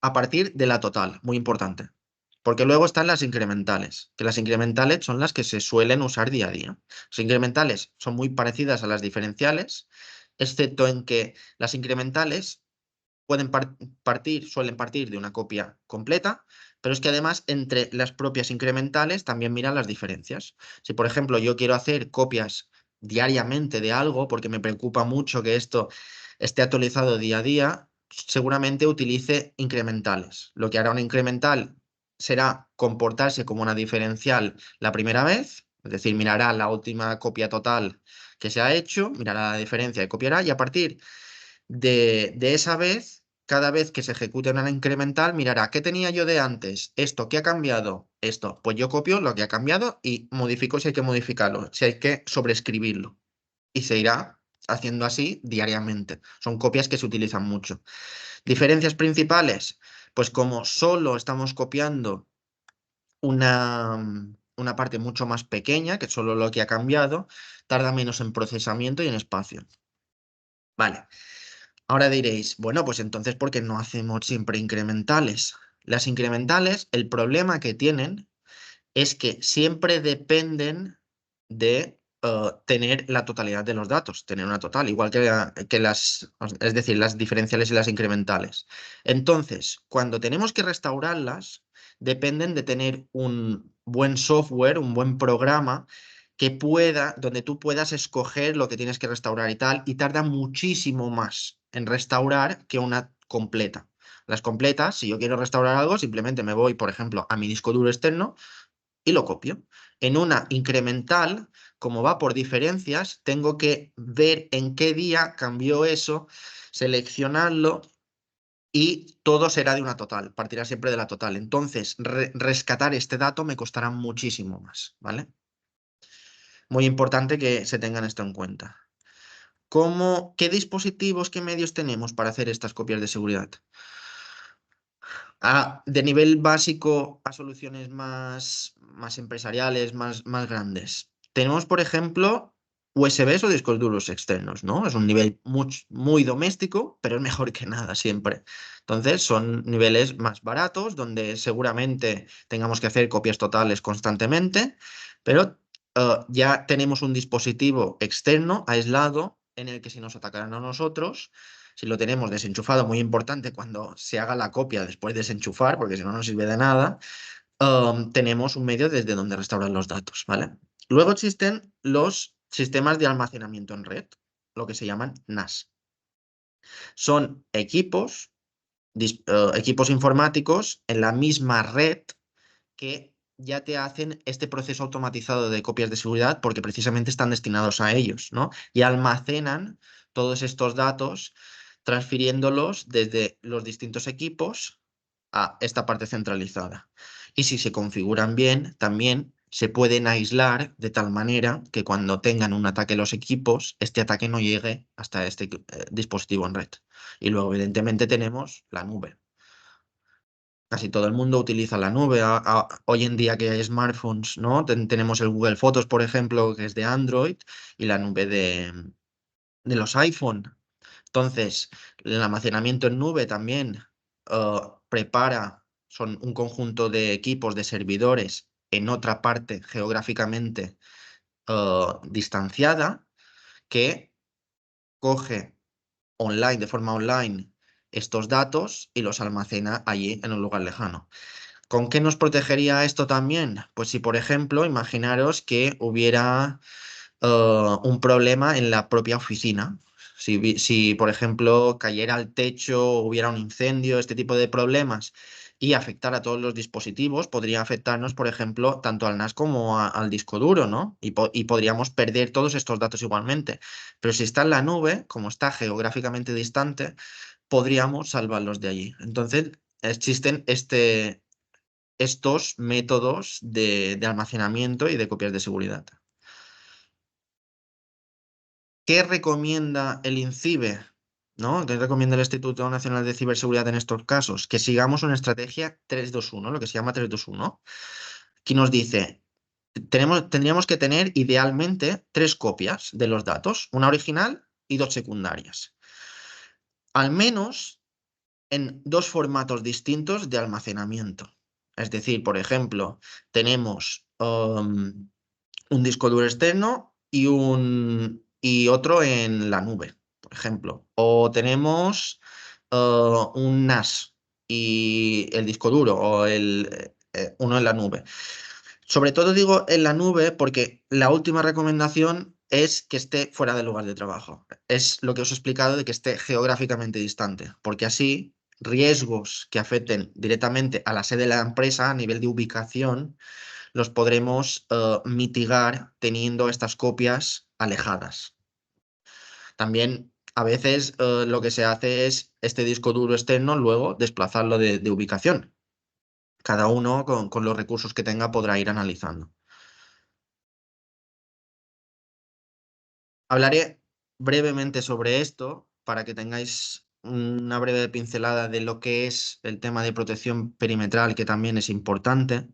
Speaker 2: a partir de la total, muy importante. Porque luego están las incrementales, que las incrementales son las que se suelen usar día a día. Las incrementales son muy parecidas a las diferenciales, excepto en que las incrementales suelen partir de una copia completa, pero es que además entre las propias incrementales también miran las diferencias. Si, por ejemplo, yo quiero hacer copias diariamente de algo, porque me preocupa mucho que esto esté actualizado día a día, seguramente utilice incrementales. Lo que hará un incremental será comportarse como una diferencial la primera vez, Es decir, mirará la última copia total que se ha hecho, mirará la diferencia y copiará, y a partir de esa vez, cada vez que se ejecute una incremental, mirará qué tenía yo de antes, esto, qué ha cambiado, esto. Pues yo copio lo que ha cambiado y modifico si hay que modificarlo, si hay que sobreescribirlo. Y se irá haciendo así diariamente. Son copias que se utilizan mucho. Diferencias principales, pues como solo estamos copiando una parte mucho más pequeña, que es solo lo que ha cambiado, tarda menos en procesamiento y en espacio. Vale. Ahora diréis, bueno, pues entonces, ¿por qué no hacemos siempre incrementales? Las incrementales, el problema que tienen es que siempre dependen de tener la totalidad de los datos, tener una total, igual que es decir, las diferenciales y las incrementales. Entonces, cuando tenemos que restaurarlas, dependen de tener un buen software, un buen programa donde tú puedas escoger lo que tienes que restaurar y tarda muchísimo más en restaurar que una completa. Las completas, si yo quiero restaurar algo, simplemente me voy, por ejemplo, a mi disco duro externo y lo copio. En una incremental, como va por diferencias, tengo que ver en qué día cambió eso, seleccionarlo y todo será de una total, partirá siempre de la total. Entonces, rescatar este dato me costará muchísimo más, ¿vale? Muy importante que se tengan esto en cuenta. ¿Qué dispositivos, qué medios tenemos para hacer estas copias de seguridad? De nivel básico a soluciones más empresariales, más grandes. Tenemos, por ejemplo, USBs o discos duros externos, ¿no? Es un nivel muy doméstico, pero es mejor que nada siempre. Entonces, son niveles más baratos, donde seguramente tengamos que hacer copias totales constantemente, pero ya tenemos un dispositivo externo, aislado, en el que si nos atacaran a nosotros, si lo tenemos desenchufado, muy importante cuando se haga la copia después de desenchufar, porque si no, no sirve de nada, tenemos un medio desde donde restaurar los datos, ¿vale? Luego existen los sistemas de almacenamiento en red, lo que se llaman NAS. Son equipos informáticos en la misma red que ya te hacen este proceso automatizado de copias de seguridad porque precisamente están destinados a ellos, ¿no? Y almacenan todos estos datos transfiriéndolos desde los distintos equipos a esta parte centralizada. Y si se configuran bien, también se pueden aislar de tal manera que cuando tengan un ataque los equipos, este ataque no llegue hasta este dispositivo en red. Y luego, evidentemente, tenemos la nube. Casi todo el mundo utiliza la nube. Hoy en día que hay smartphones, ¿no? Tenemos el Google Fotos, por ejemplo, que es de Android, y la nube de los iPhone. Entonces, el almacenamiento en nube también son un conjunto de equipos, de servidores en otra parte geográficamente distanciada que coge online, de forma online, estos datos y los almacena allí en un lugar lejano. ¿Con qué nos protegería esto también? Pues si, por ejemplo, imaginaros que hubiera un problema en la propia oficina. Si, por ejemplo, cayera al techo, hubiera un incendio, este tipo de problemas, y afectara a todos los dispositivos, podría afectarnos, por ejemplo, tanto al NAS como al disco duro, ¿no? Y podríamos perder todos estos datos igualmente. Pero si está en la nube, como está geográficamente distante, podríamos salvarlos de allí. Entonces, existen estos métodos de almacenamiento y de copias de seguridad. ¿Qué recomienda el INCIBE? ¿No? ¿Qué recomienda el Instituto Nacional de Ciberseguridad en estos casos? Que sigamos una estrategia 3-2-1, lo que se llama 3-2-1. Aquí nos dice, tendríamos que tener idealmente 3 copias de los datos, una original y 2 secundarias. Al menos en 2 formatos distintos de almacenamiento. Es decir, por ejemplo, tenemos un disco duro externo y otro en la nube, por ejemplo. O tenemos un NAS y el disco duro o uno en la nube. Sobre todo digo en la nube porque la última recomendación es que esté fuera del lugar de trabajo. Es lo que os he explicado de que esté geográficamente distante, porque así riesgos que afecten directamente a la sede de la empresa a nivel de ubicación los podremos mitigar teniendo estas copias alejadas. También a veces lo que se hace es este disco duro externo luego desplazarlo de ubicación. Cada uno con los recursos que tenga podrá ir analizando. Hablaré brevemente sobre esto para que tengáis una breve pincelada de lo que es el tema de protección perimetral, que también es importante,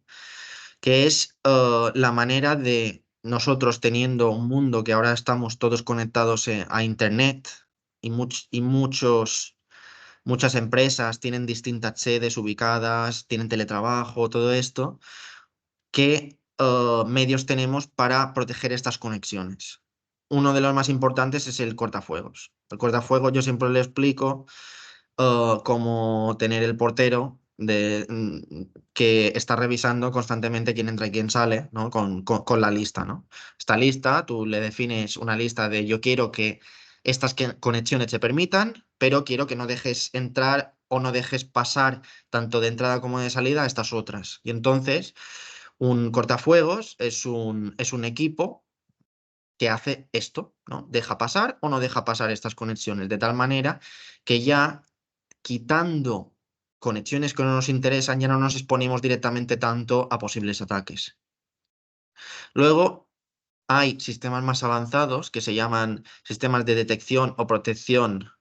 Speaker 2: que es la manera de nosotros teniendo un mundo que ahora estamos todos conectados a Internet y, muchas empresas tienen distintas sedes ubicadas, tienen teletrabajo, todo esto, ¿qué medios tenemos para proteger estas conexiones? Uno de los más importantes es el cortafuegos. El cortafuegos yo siempre le explico como tener el portero que está revisando constantemente quién entra y quién sale, ¿no? Con la lista, ¿no? Esta lista, tú le defines una lista de yo quiero que estas conexiones se permitan, pero quiero que no dejes entrar o no dejes pasar tanto de entrada como de salida a estas otras. Y entonces, un cortafuegos es un equipo que hace esto, ¿no? Deja pasar o no deja pasar estas conexiones, de tal manera que ya quitando conexiones que no nos interesan, ya no nos exponemos directamente tanto a posibles ataques. Luego, hay sistemas más avanzados que se llaman sistemas de detección o protección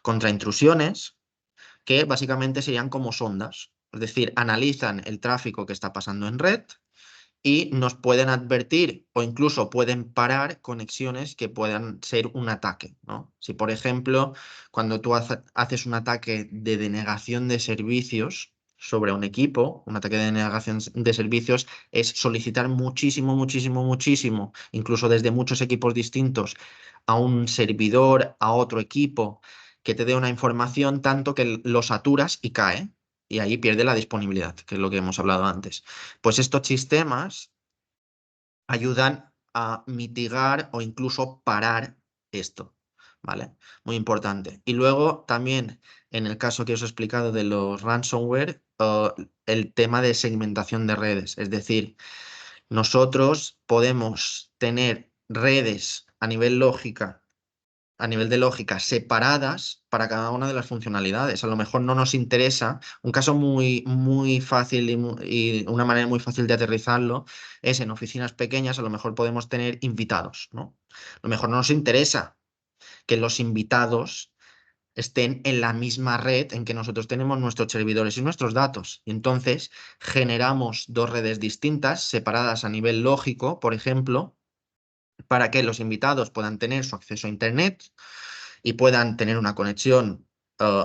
Speaker 2: contra intrusiones, que básicamente serían como sondas, es decir, analizan el tráfico que está pasando en red y nos pueden advertir o incluso pueden parar conexiones que puedan ser un ataque, ¿no? Si, por ejemplo, cuando tú haces un ataque de denegación de servicios sobre un equipo, un ataque de denegación de servicios es solicitar muchísimo, muchísimo, muchísimo, incluso desde muchos equipos distintos, a un servidor, a otro equipo, que te dé una información tanto que lo saturas y cae. Y ahí pierde la disponibilidad, que es lo que hemos hablado antes. Pues estos sistemas ayudan a mitigar o incluso parar esto, ¿vale? Muy importante. Y luego también, en el caso que os he explicado de los ransomware, el tema de segmentación de redes. Es decir, nosotros podemos tener redes a nivel de lógica separadas para cada una de las funcionalidades. A lo mejor no nos interesa, un caso muy, muy fácil y una manera muy fácil de aterrizarlo es en oficinas pequeñas, a lo mejor podemos tener invitados, ¿no? A lo mejor no nos interesa que los invitados estén en la misma red en que nosotros tenemos nuestros servidores y nuestros datos. Y entonces generamos dos redes distintas, separadas a nivel lógico, por ejemplo, para que los invitados puedan tener su acceso a Internet y puedan tener una conexión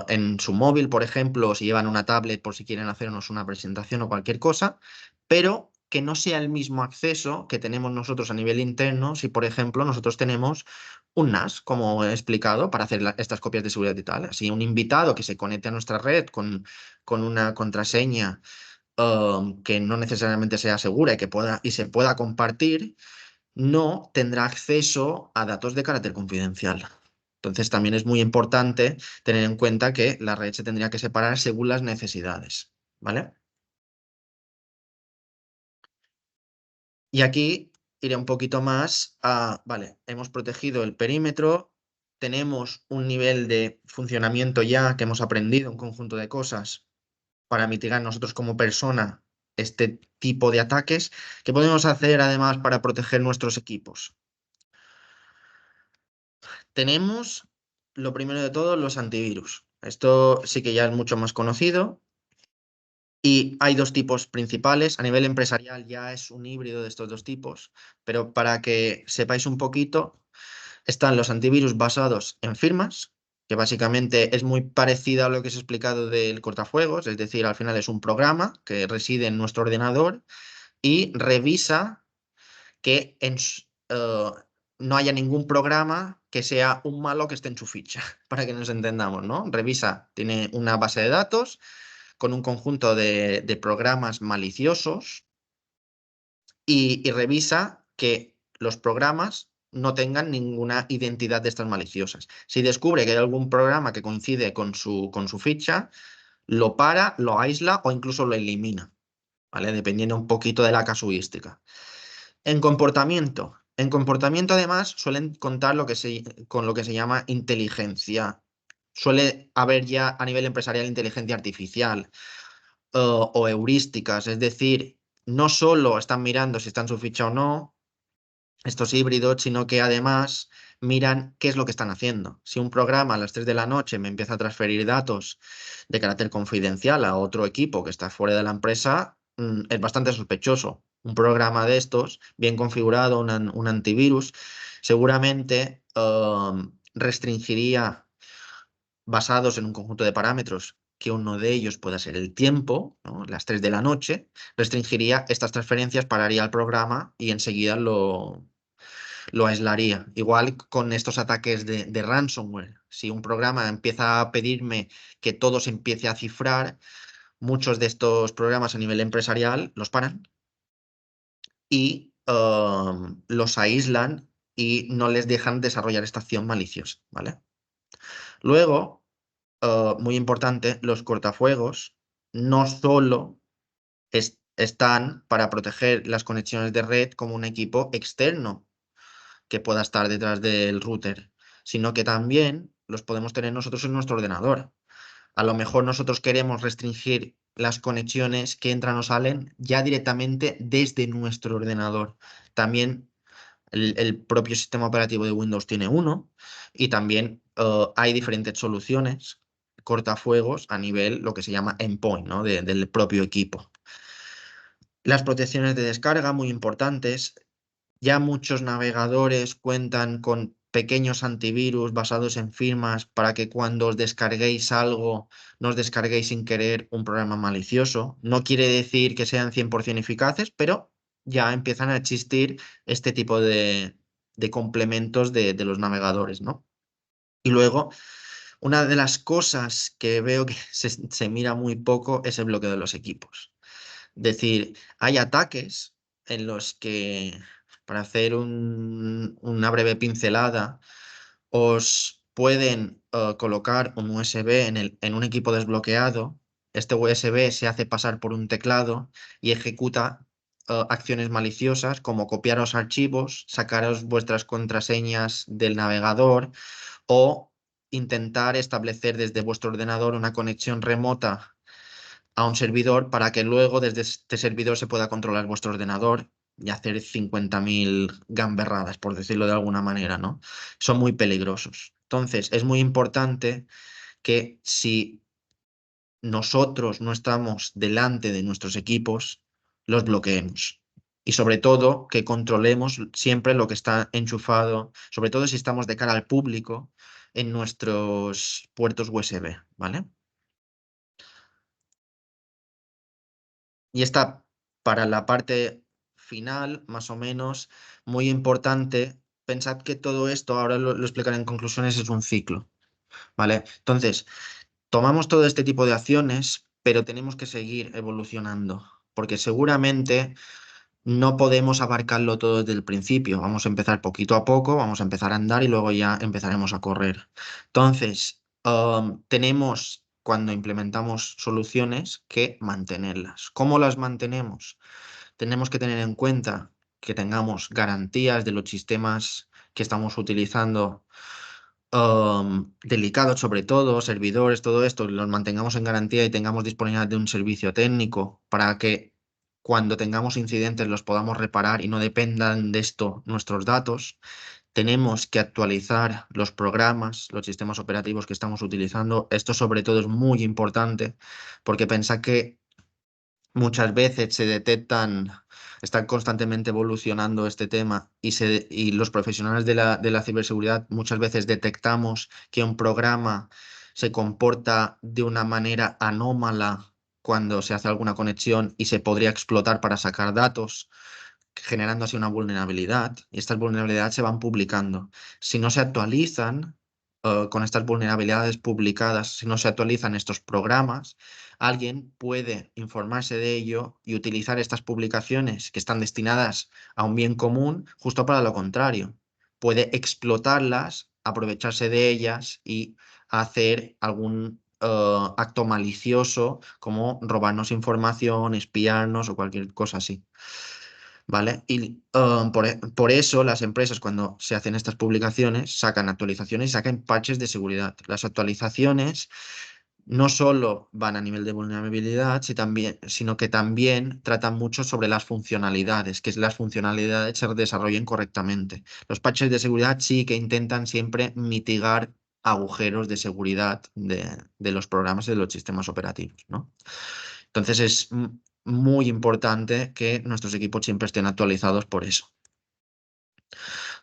Speaker 2: en su móvil, por ejemplo, o si llevan una tablet por si quieren hacernos una presentación o cualquier cosa, pero que no sea el mismo acceso que tenemos nosotros a nivel interno si, por ejemplo, nosotros tenemos un NAS, como he explicado, para hacer estas copias de seguridad y tal. Así, un invitado que se conecte a nuestra red con una contraseña que no necesariamente sea segura y se pueda compartir, no tendrá acceso a datos de carácter confidencial. Entonces también es muy importante tener en cuenta que la red se tendría que separar según las necesidades, ¿vale? Y aquí iré un poquito más a, vale, hemos protegido el perímetro, tenemos un nivel de funcionamiento ya que hemos aprendido, un conjunto de cosas para mitigar nosotros como persona este tipo de ataques. ¿Qué podemos hacer además para proteger nuestros equipos? Tenemos, lo primero de todo, los antivirus. Esto sí que ya es mucho más conocido y hay dos tipos principales. A nivel empresarial ya es un híbrido de estos dos tipos, pero para que sepáis un poquito, están los antivirus basados en firmas, que básicamente es muy parecido a lo que os he explicado del cortafuegos, es decir, al final es un programa que reside en nuestro ordenador y revisa que no haya ningún programa que sea un malo que esté en su ficha, para que nos entendamos, ¿no? Revisa, tiene una base de datos con un conjunto de programas maliciosos y revisa que los programas no tengan ninguna identidad de estas maliciosas. Si descubre que hay algún programa que coincide con su ficha, lo para, lo aísla o incluso lo elimina. ¿vale? Dependiendo un poquito de la casuística. En comportamiento además suelen contar con lo que se llama inteligencia. Suele haber ya a nivel empresarial inteligencia artificial o heurísticas, es decir, no solo están mirando si está en su ficha o no, estos híbridos, sino que además miran qué es lo que están haciendo. Si un programa a las 3 de la noche me empieza a transferir datos de carácter confidencial a otro equipo que está fuera de la empresa, es bastante sospechoso. Un programa de estos, bien configurado, un antivirus, seguramente restringiría, basados en un conjunto de parámetros, que uno de ellos pueda ser el tiempo, ¿no? Las 3 de la noche, restringiría estas transferencias, pararía el programa y enseguida lo aislaría. Igual con estos ataques de ransomware. Si un programa empieza a pedirme que todo se empiece a cifrar, muchos de estos programas a nivel empresarial los paran y los aíslan y no les dejan desarrollar esta acción maliciosa, ¿vale? Luego, muy importante, los cortafuegos no solo están para proteger las conexiones de red como un equipo externo que pueda estar detrás del router, sino que también los podemos tener nosotros en nuestro ordenador. A lo mejor nosotros queremos restringir las conexiones que entran o salen ya directamente desde nuestro ordenador. También el propio sistema operativo de Windows tiene uno y también hay diferentes soluciones cortafuegos a nivel lo que se llama endpoint, ¿no? Del propio equipo. Las protecciones de descarga, muy importantes. Ya muchos navegadores cuentan con pequeños antivirus basados en firmas para que cuando os descarguéis algo, no os descarguéis sin querer un programa malicioso. No quiere decir que sean 100% eficaces, pero ya empiezan a existir este tipo de complementos de los navegadores, ¿no? Y luego, una de las cosas que veo que se mira muy poco es el bloqueo de los equipos. Es decir, hay ataques en los que, para hacer una breve pincelada, os pueden colocar un USB en un equipo desbloqueado. Este USB se hace pasar por un teclado y ejecuta acciones maliciosas como copiaros archivos, sacaros vuestras contraseñas del navegador o intentar establecer desde vuestro ordenador una conexión remota a un servidor para que luego desde este servidor se pueda controlar vuestro ordenador y hacer 50.000 gamberradas, por decirlo de alguna manera, ¿no? Son muy peligrosos. Entonces, es muy importante que si nosotros no estamos delante de nuestros equipos, los bloqueemos. Y sobre todo, que controlemos siempre lo que está enchufado, sobre todo si estamos de cara al público, en nuestros puertos USB, ¿vale? Y está para la parte final, más o menos, muy importante. Pensad que todo esto, ahora lo explicaré en conclusiones, es un ciclo, ¿vale? Entonces, tomamos todo este tipo de acciones, pero tenemos que seguir evolucionando, porque seguramente no podemos abarcarlo todo desde el principio. Vamos a empezar poquito a poco, vamos a empezar a andar y luego ya empezaremos a correr. Entonces, tenemos, cuando implementamos soluciones, que mantenerlas. ¿Cómo las mantenemos? Tenemos que tener en cuenta que tengamos garantías de los sistemas que estamos utilizando, delicados sobre todo, servidores, todo esto, los mantengamos en garantía y tengamos disponibilidad de un servicio técnico para que cuando tengamos incidentes los podamos reparar y no dependan de esto nuestros datos. Tenemos que actualizar los programas, los sistemas operativos que estamos utilizando. Esto sobre todo es muy importante porque pensad que muchas veces se detectan, están constantemente evolucionando este tema y los profesionales de la ciberseguridad muchas veces detectamos que un programa se comporta de una manera anómala cuando se hace alguna conexión y se podría explotar para sacar datos, generando así una vulnerabilidad. Y estas vulnerabilidades se van publicando. Si no se actualizan, con estas vulnerabilidades publicadas, si no se actualizan estos programas, alguien puede informarse de ello y utilizar estas publicaciones que están destinadas a un bien común justo para lo contrario. Puede explotarlas, aprovecharse de ellas y hacer algún acto malicioso como robarnos información, espiarnos o cualquier cosa así. ¿Vale? Y por eso las empresas cuando se hacen estas publicaciones sacan actualizaciones y sacan parches de seguridad. Las actualizaciones no solo van a nivel de vulnerabilidad, sino que también tratan mucho sobre las funcionalidades, que las funcionalidades se desarrollen correctamente. Los parches de seguridad sí que intentan siempre mitigar agujeros de seguridad de los programas y de los sistemas operativos, ¿no? Entonces es muy importante que nuestros equipos siempre estén actualizados por eso.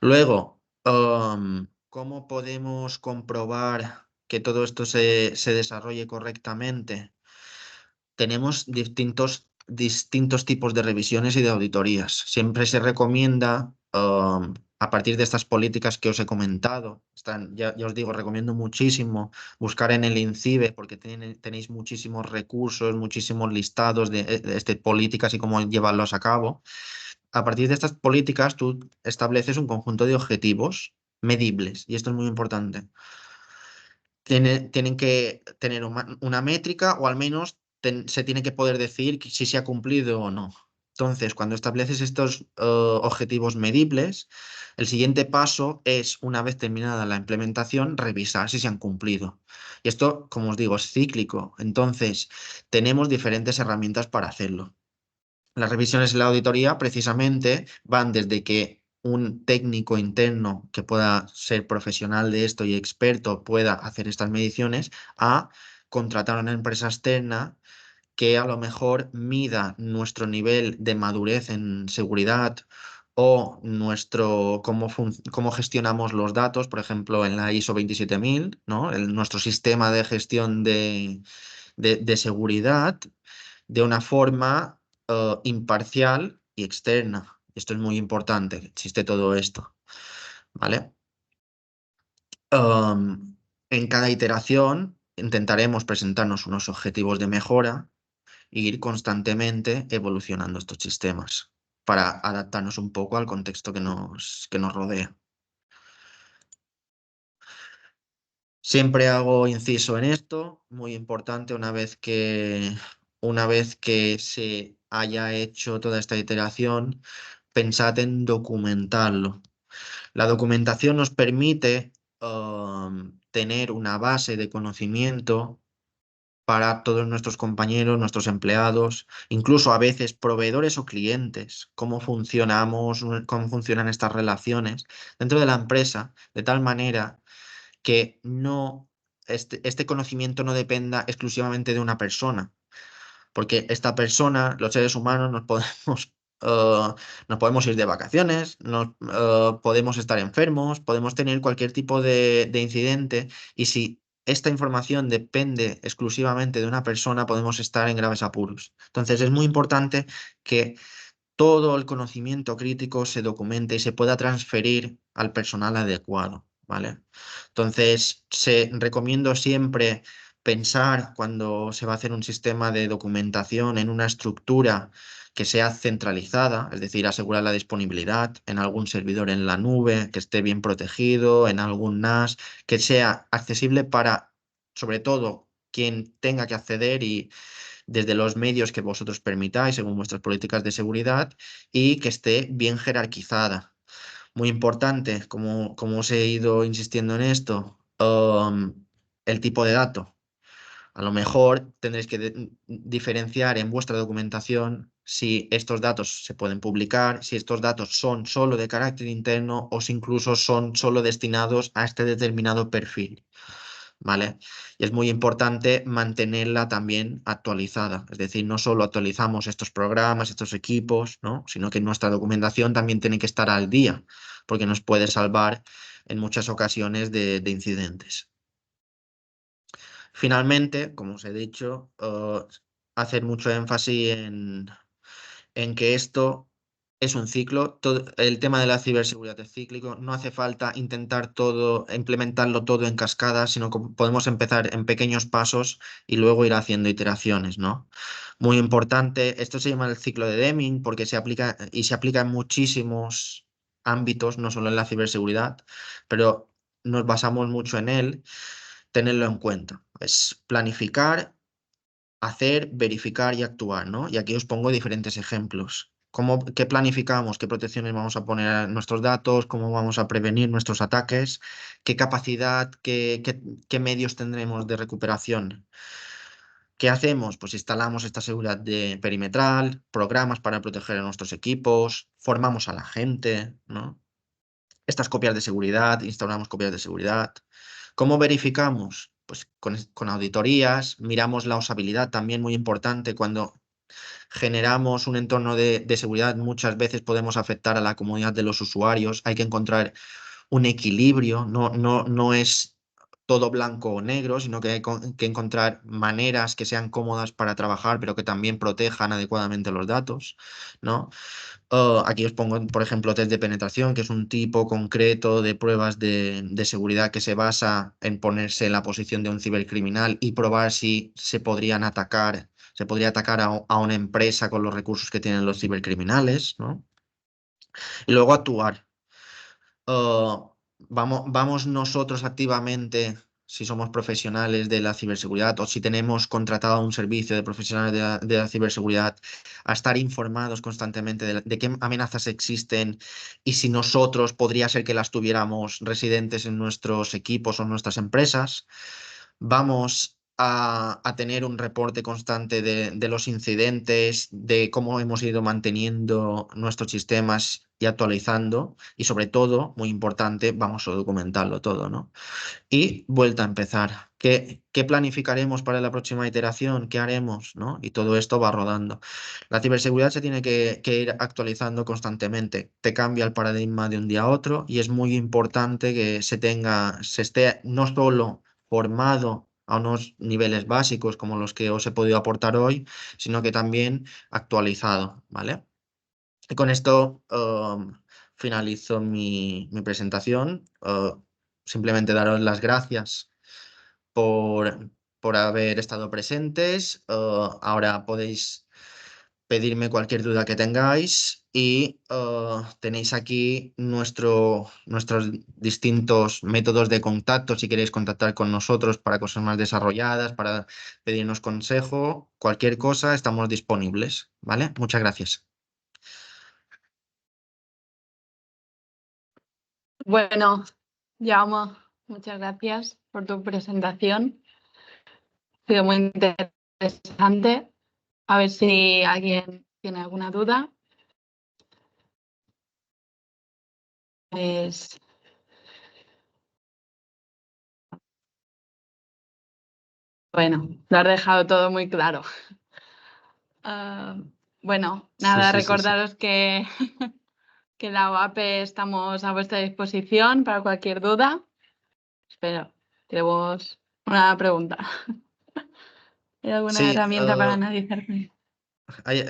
Speaker 2: Luego, ¿cómo podemos comprobar que todo esto se desarrolle correctamente? Tenemos distintos tipos de revisiones y de auditorías. Siempre se recomienda, a partir de estas políticas que os he comentado, ya os digo, recomiendo muchísimo buscar en el INCIBE porque tenéis muchísimos recursos, muchísimos listados de políticas y cómo llevarlos a cabo. A partir de estas políticas, tú estableces un conjunto de objetivos medibles y esto es muy importante. Tienen que tener una métrica o al menos se tiene que poder decir si se ha cumplido o no. Entonces, cuando estableces estos objetivos medibles, el siguiente paso es, una vez terminada la implementación, revisar si se han cumplido. Y esto, como os digo, es cíclico. Entonces, tenemos diferentes herramientas para hacerlo. Las revisiones y la auditoría precisamente van desde que un técnico interno que pueda ser profesional de esto y experto pueda hacer estas mediciones a contratar a una empresa externa que a lo mejor mida nuestro nivel de madurez en seguridad o cómo gestionamos los datos, por ejemplo, en la ISO 27000, ¿no? Nuestro sistema de gestión de seguridad de una forma imparcial y externa. Esto es muy importante, que existe todo esto, ¿vale? En cada iteración intentaremos presentarnos unos objetivos de mejora e ir constantemente evolucionando estos sistemas para adaptarnos un poco al contexto que nos rodea. Siempre hago inciso en esto, muy importante, una vez que se haya hecho toda esta iteración, pensad en documentarlo. La documentación nos permite tener una base de conocimiento para todos nuestros compañeros, nuestros empleados, incluso a veces proveedores o clientes, cómo funcionamos, cómo funcionan estas relaciones dentro de la empresa, de tal manera que este conocimiento no dependa exclusivamente de una persona, porque esta persona, los seres humanos, nos podemos ir de vacaciones, podemos estar enfermos, podemos tener cualquier tipo de incidente y si esta información depende exclusivamente de una persona, podemos estar en graves apuros. Entonces es muy importante que todo el conocimiento crítico se documente y se pueda transferir al personal adecuado, ¿vale? Entonces, recomiendo siempre pensar cuando se va a hacer un sistema de documentación en una estructura que sea centralizada, es decir, asegurar la disponibilidad en algún servidor en la nube, que esté bien protegido, en algún NAS, que sea accesible para, sobre todo, quien tenga que acceder y desde los medios que vosotros permitáis según vuestras políticas de seguridad y que esté bien jerarquizada. Muy importante, como os he ido insistiendo en esto, el tipo de dato. A lo mejor tendréis que diferenciar en vuestra documentación si estos datos se pueden publicar, si estos datos son solo de carácter interno o si incluso son solo destinados a este determinado perfil. ¿Vale? Y es muy importante mantenerla también actualizada. Es decir, no solo actualizamos estos programas, estos equipos, ¿no? Sino que nuestra documentación también tiene que estar al día, porque nos puede salvar en muchas ocasiones de incidentes. Finalmente, como os he dicho, hacer mucho énfasis en que esto es un ciclo. El tema de la ciberseguridad es cíclico. No hace falta intentar implementarlo todo en cascada, sino que podemos empezar en pequeños pasos y luego ir haciendo iteraciones, ¿no? Muy importante. Esto se llama el ciclo de Deming porque se aplica en muchísimos ámbitos, no solo en la ciberseguridad, pero nos basamos mucho en él. Tenerlo en cuenta. Es planificar, hacer, verificar y actuar, ¿no? Y aquí os pongo diferentes ejemplos. ¿Qué planificamos? ¿Qué protecciones vamos a poner a nuestros datos? ¿Cómo vamos a prevenir nuestros ataques? ¿Qué capacidad, qué medios tendremos de recuperación? ¿Qué hacemos? Pues instalamos esta seguridad de perimetral, programas para proteger a nuestros equipos, formamos a la gente, ¿no? Estas copias de seguridad, instalamos copias de seguridad. ¿Cómo verificamos? Pues con auditorías, miramos la usabilidad, también muy importante. Cuando generamos un entorno de seguridad, muchas veces podemos afectar a la comunidad de los usuarios. Hay que encontrar un equilibrio, no es todo blanco o negro, sino que hay que encontrar maneras que sean cómodas para trabajar, pero que también protejan adecuadamente los datos, ¿no? Aquí os pongo, por ejemplo, test de penetración, que es un tipo concreto de pruebas de seguridad que se basa en ponerse en la posición de un cibercriminal y probar si se podría atacar a una empresa con los recursos que tienen los cibercriminales, ¿no? Y luego actuar. Vamos nosotros activamente, si somos profesionales de la ciberseguridad o si tenemos contratado un servicio de profesionales de la ciberseguridad, a estar informados constantemente de qué amenazas existen y si nosotros podría ser que las tuviéramos residentes en nuestros equipos o en nuestras empresas. Vamos a tener un reporte constante de los incidentes, de cómo hemos ido manteniendo nuestros sistemas y actualizando. Y sobre todo, muy importante, vamos a documentarlo todo, ¿no? Y vuelta a empezar. ¿Qué planificaremos para la próxima iteración? ¿Qué haremos? ¿No? Y todo esto va rodando. La ciberseguridad se tiene que ir actualizando constantemente. Te cambia el paradigma de un día a otro y es muy importante que se esté no solo formado a unos niveles básicos como los que os he podido aportar hoy, sino que también actualizado, ¿vale? Y con esto finalizo mi presentación. Simplemente daros las gracias por haber estado presentes. Ahora podéis pedirme cualquier duda que tengáis y tenéis aquí nuestros distintos métodos de contacto si queréis contactar con nosotros para cosas más desarrolladas, para pedirnos consejo, cualquier cosa, estamos disponibles, ¿vale? Muchas gracias.
Speaker 1: Bueno, Jaume, muchas gracias por tu presentación. Ha sido muy interesante. A ver si alguien tiene alguna duda. Pues, bueno, lo has dejado todo muy claro. Bueno,
Speaker 2: Sí,
Speaker 1: nada,
Speaker 2: sí, sí, sí.
Speaker 1: recordaros que la OAP estamos a vuestra disposición para cualquier duda. Espera, tenemos una pregunta. ¿Hay alguna
Speaker 2: Sí,
Speaker 1: herramienta para analizar?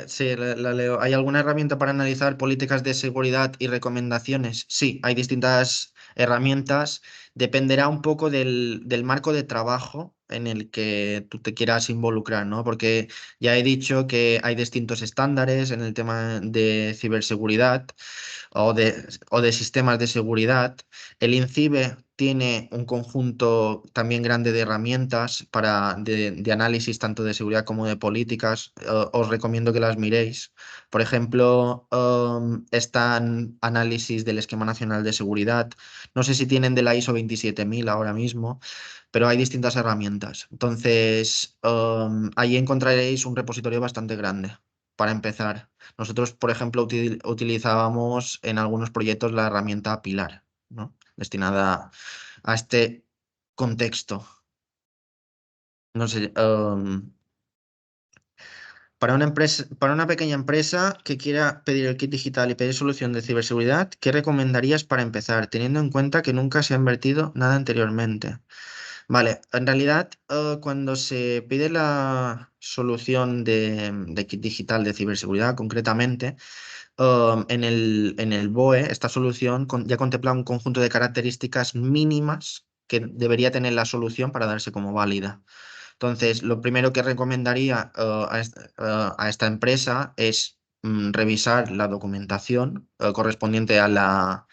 Speaker 2: sí, la leo. ¿Hay alguna herramienta para analizar políticas de seguridad y recomendaciones? Sí, hay distintas herramientas. Dependerá un poco del marco de trabajo en el que tú te quieras involucrar, ¿no? Porque ya he dicho que hay distintos estándares en el tema de ciberseguridad o de sistemas de seguridad. El INCIBE tiene un conjunto también grande de herramientas de análisis tanto de seguridad como de políticas. Os recomiendo que las miréis. Por ejemplo, están análisis del Esquema Nacional de Seguridad. No sé si tienen de la ISO 27000 ahora mismo, pero hay distintas herramientas. Entonces, ahí encontraréis un repositorio bastante grande para empezar. Nosotros, por ejemplo, utilizábamos en algunos proyectos la herramienta Pilar, ¿no? Destinada a este contexto. No sé, para una pequeña empresa que quiera pedir el kit digital y pedir solución de ciberseguridad, ¿qué recomendarías para empezar, teniendo en cuenta que nunca se ha invertido nada anteriormente? Vale, en realidad, cuando se pide la solución de kit digital de ciberseguridad, concretamente, en el BOE, esta solución ya contempla un conjunto de características mínimas que debería tener la solución para darse como válida. Entonces, lo primero que recomendaría a esta empresa es revisar la documentación correspondiente a la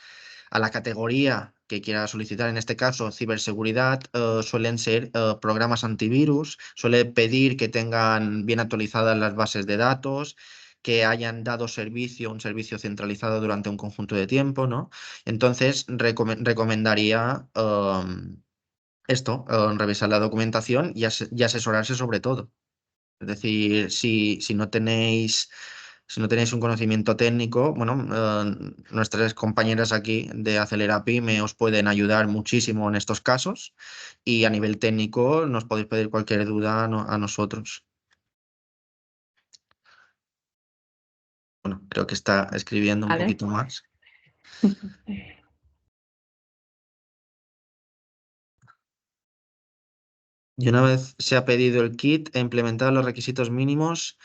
Speaker 2: categoría que quiera solicitar, en este caso ciberseguridad, suelen ser programas antivirus, suele pedir que tengan bien actualizadas las bases de datos, que hayan dado un servicio centralizado durante un conjunto de tiempo, ¿no? Entonces, recomendaría revisar la documentación y asesorarse sobre todo. Es decir, si no tenéis un conocimiento técnico, bueno, nuestras compañeras aquí de Acelera Pyme os pueden ayudar muchísimo en estos casos y a nivel técnico nos podéis pedir cualquier duda a nosotros. Bueno, creo que está escribiendo un
Speaker 1: Vale.
Speaker 2: poquito más. Y una vez se ha pedido el kit e implementado los requisitos mínimos,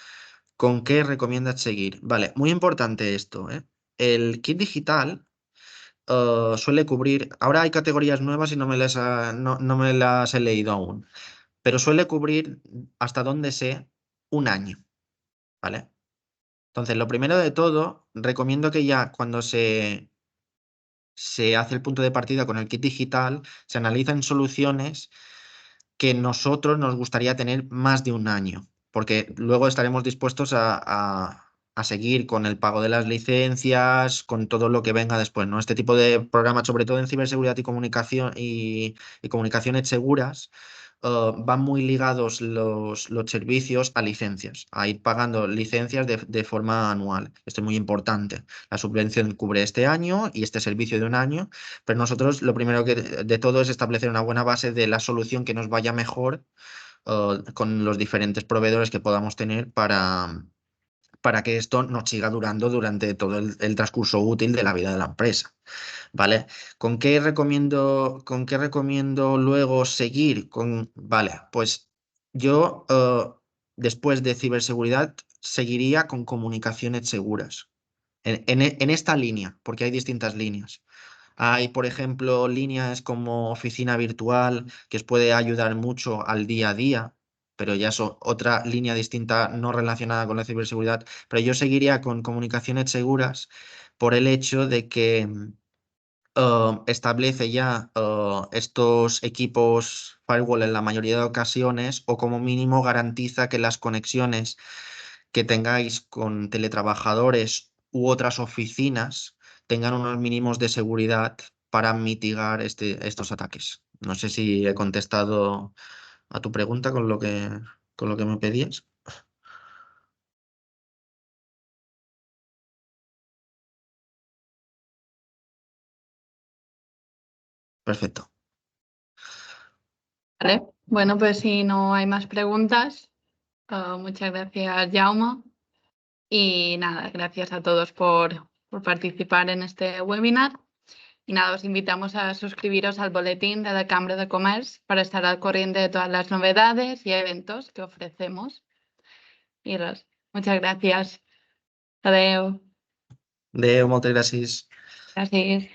Speaker 2: ¿con qué recomiendas seguir? Vale, muy importante esto, ¿eh? El kit digital suele cubrir, ahora hay categorías nuevas y no me las he leído aún, pero suele cubrir hasta donde sé un año, ¿vale? Entonces, lo primero de todo, recomiendo que ya cuando se hace el punto de partida con el kit digital, se analizan soluciones que nosotros nos gustaría tener más de un año, porque luego estaremos dispuestos a seguir con el pago de las licencias, con todo lo que venga después, ¿no? Este tipo de programas, sobre todo en ciberseguridad y comunicación y comunicaciones seguras, van muy ligados los servicios a licencias, a ir pagando licencias de forma anual. Esto es muy importante. La subvención cubre este año y este servicio de un año, pero nosotros lo primero de todo es establecer una buena base de la solución que nos vaya mejor con los diferentes proveedores que podamos tener para que esto nos siga durando durante todo el transcurso útil de la vida de la empresa. ¿Vale? ¿Con qué recomiendo luego seguir? Vale, pues yo después de ciberseguridad seguiría con comunicaciones seguras. En esta línea, porque hay distintas líneas. Hay, por ejemplo, líneas como oficina virtual que os puede ayudar mucho al día a día, pero ya es otra línea distinta no relacionada con la ciberseguridad. Pero yo seguiría con comunicaciones seguras por el hecho de que establece ya estos equipos firewall en la mayoría de ocasiones o como mínimo garantiza que las conexiones que tengáis con teletrabajadores u otras oficinas tengan unos mínimos de seguridad para mitigar estos ataques. No sé si he contestado a tu pregunta con lo que me pedías. Perfecto.
Speaker 1: Vale. Bueno, pues si no hay más preguntas, muchas gracias, Jaume. Y nada, gracias a todos por participar en este webinar. Y nada, os invitamos a suscribiros al boletín de la Cámara de Comercio para estar al corriente de todas las novedades y eventos que ofrecemos. Y muchas gracias. Adeu.
Speaker 2: Adéu, moltes gràcies.
Speaker 1: Gràcies.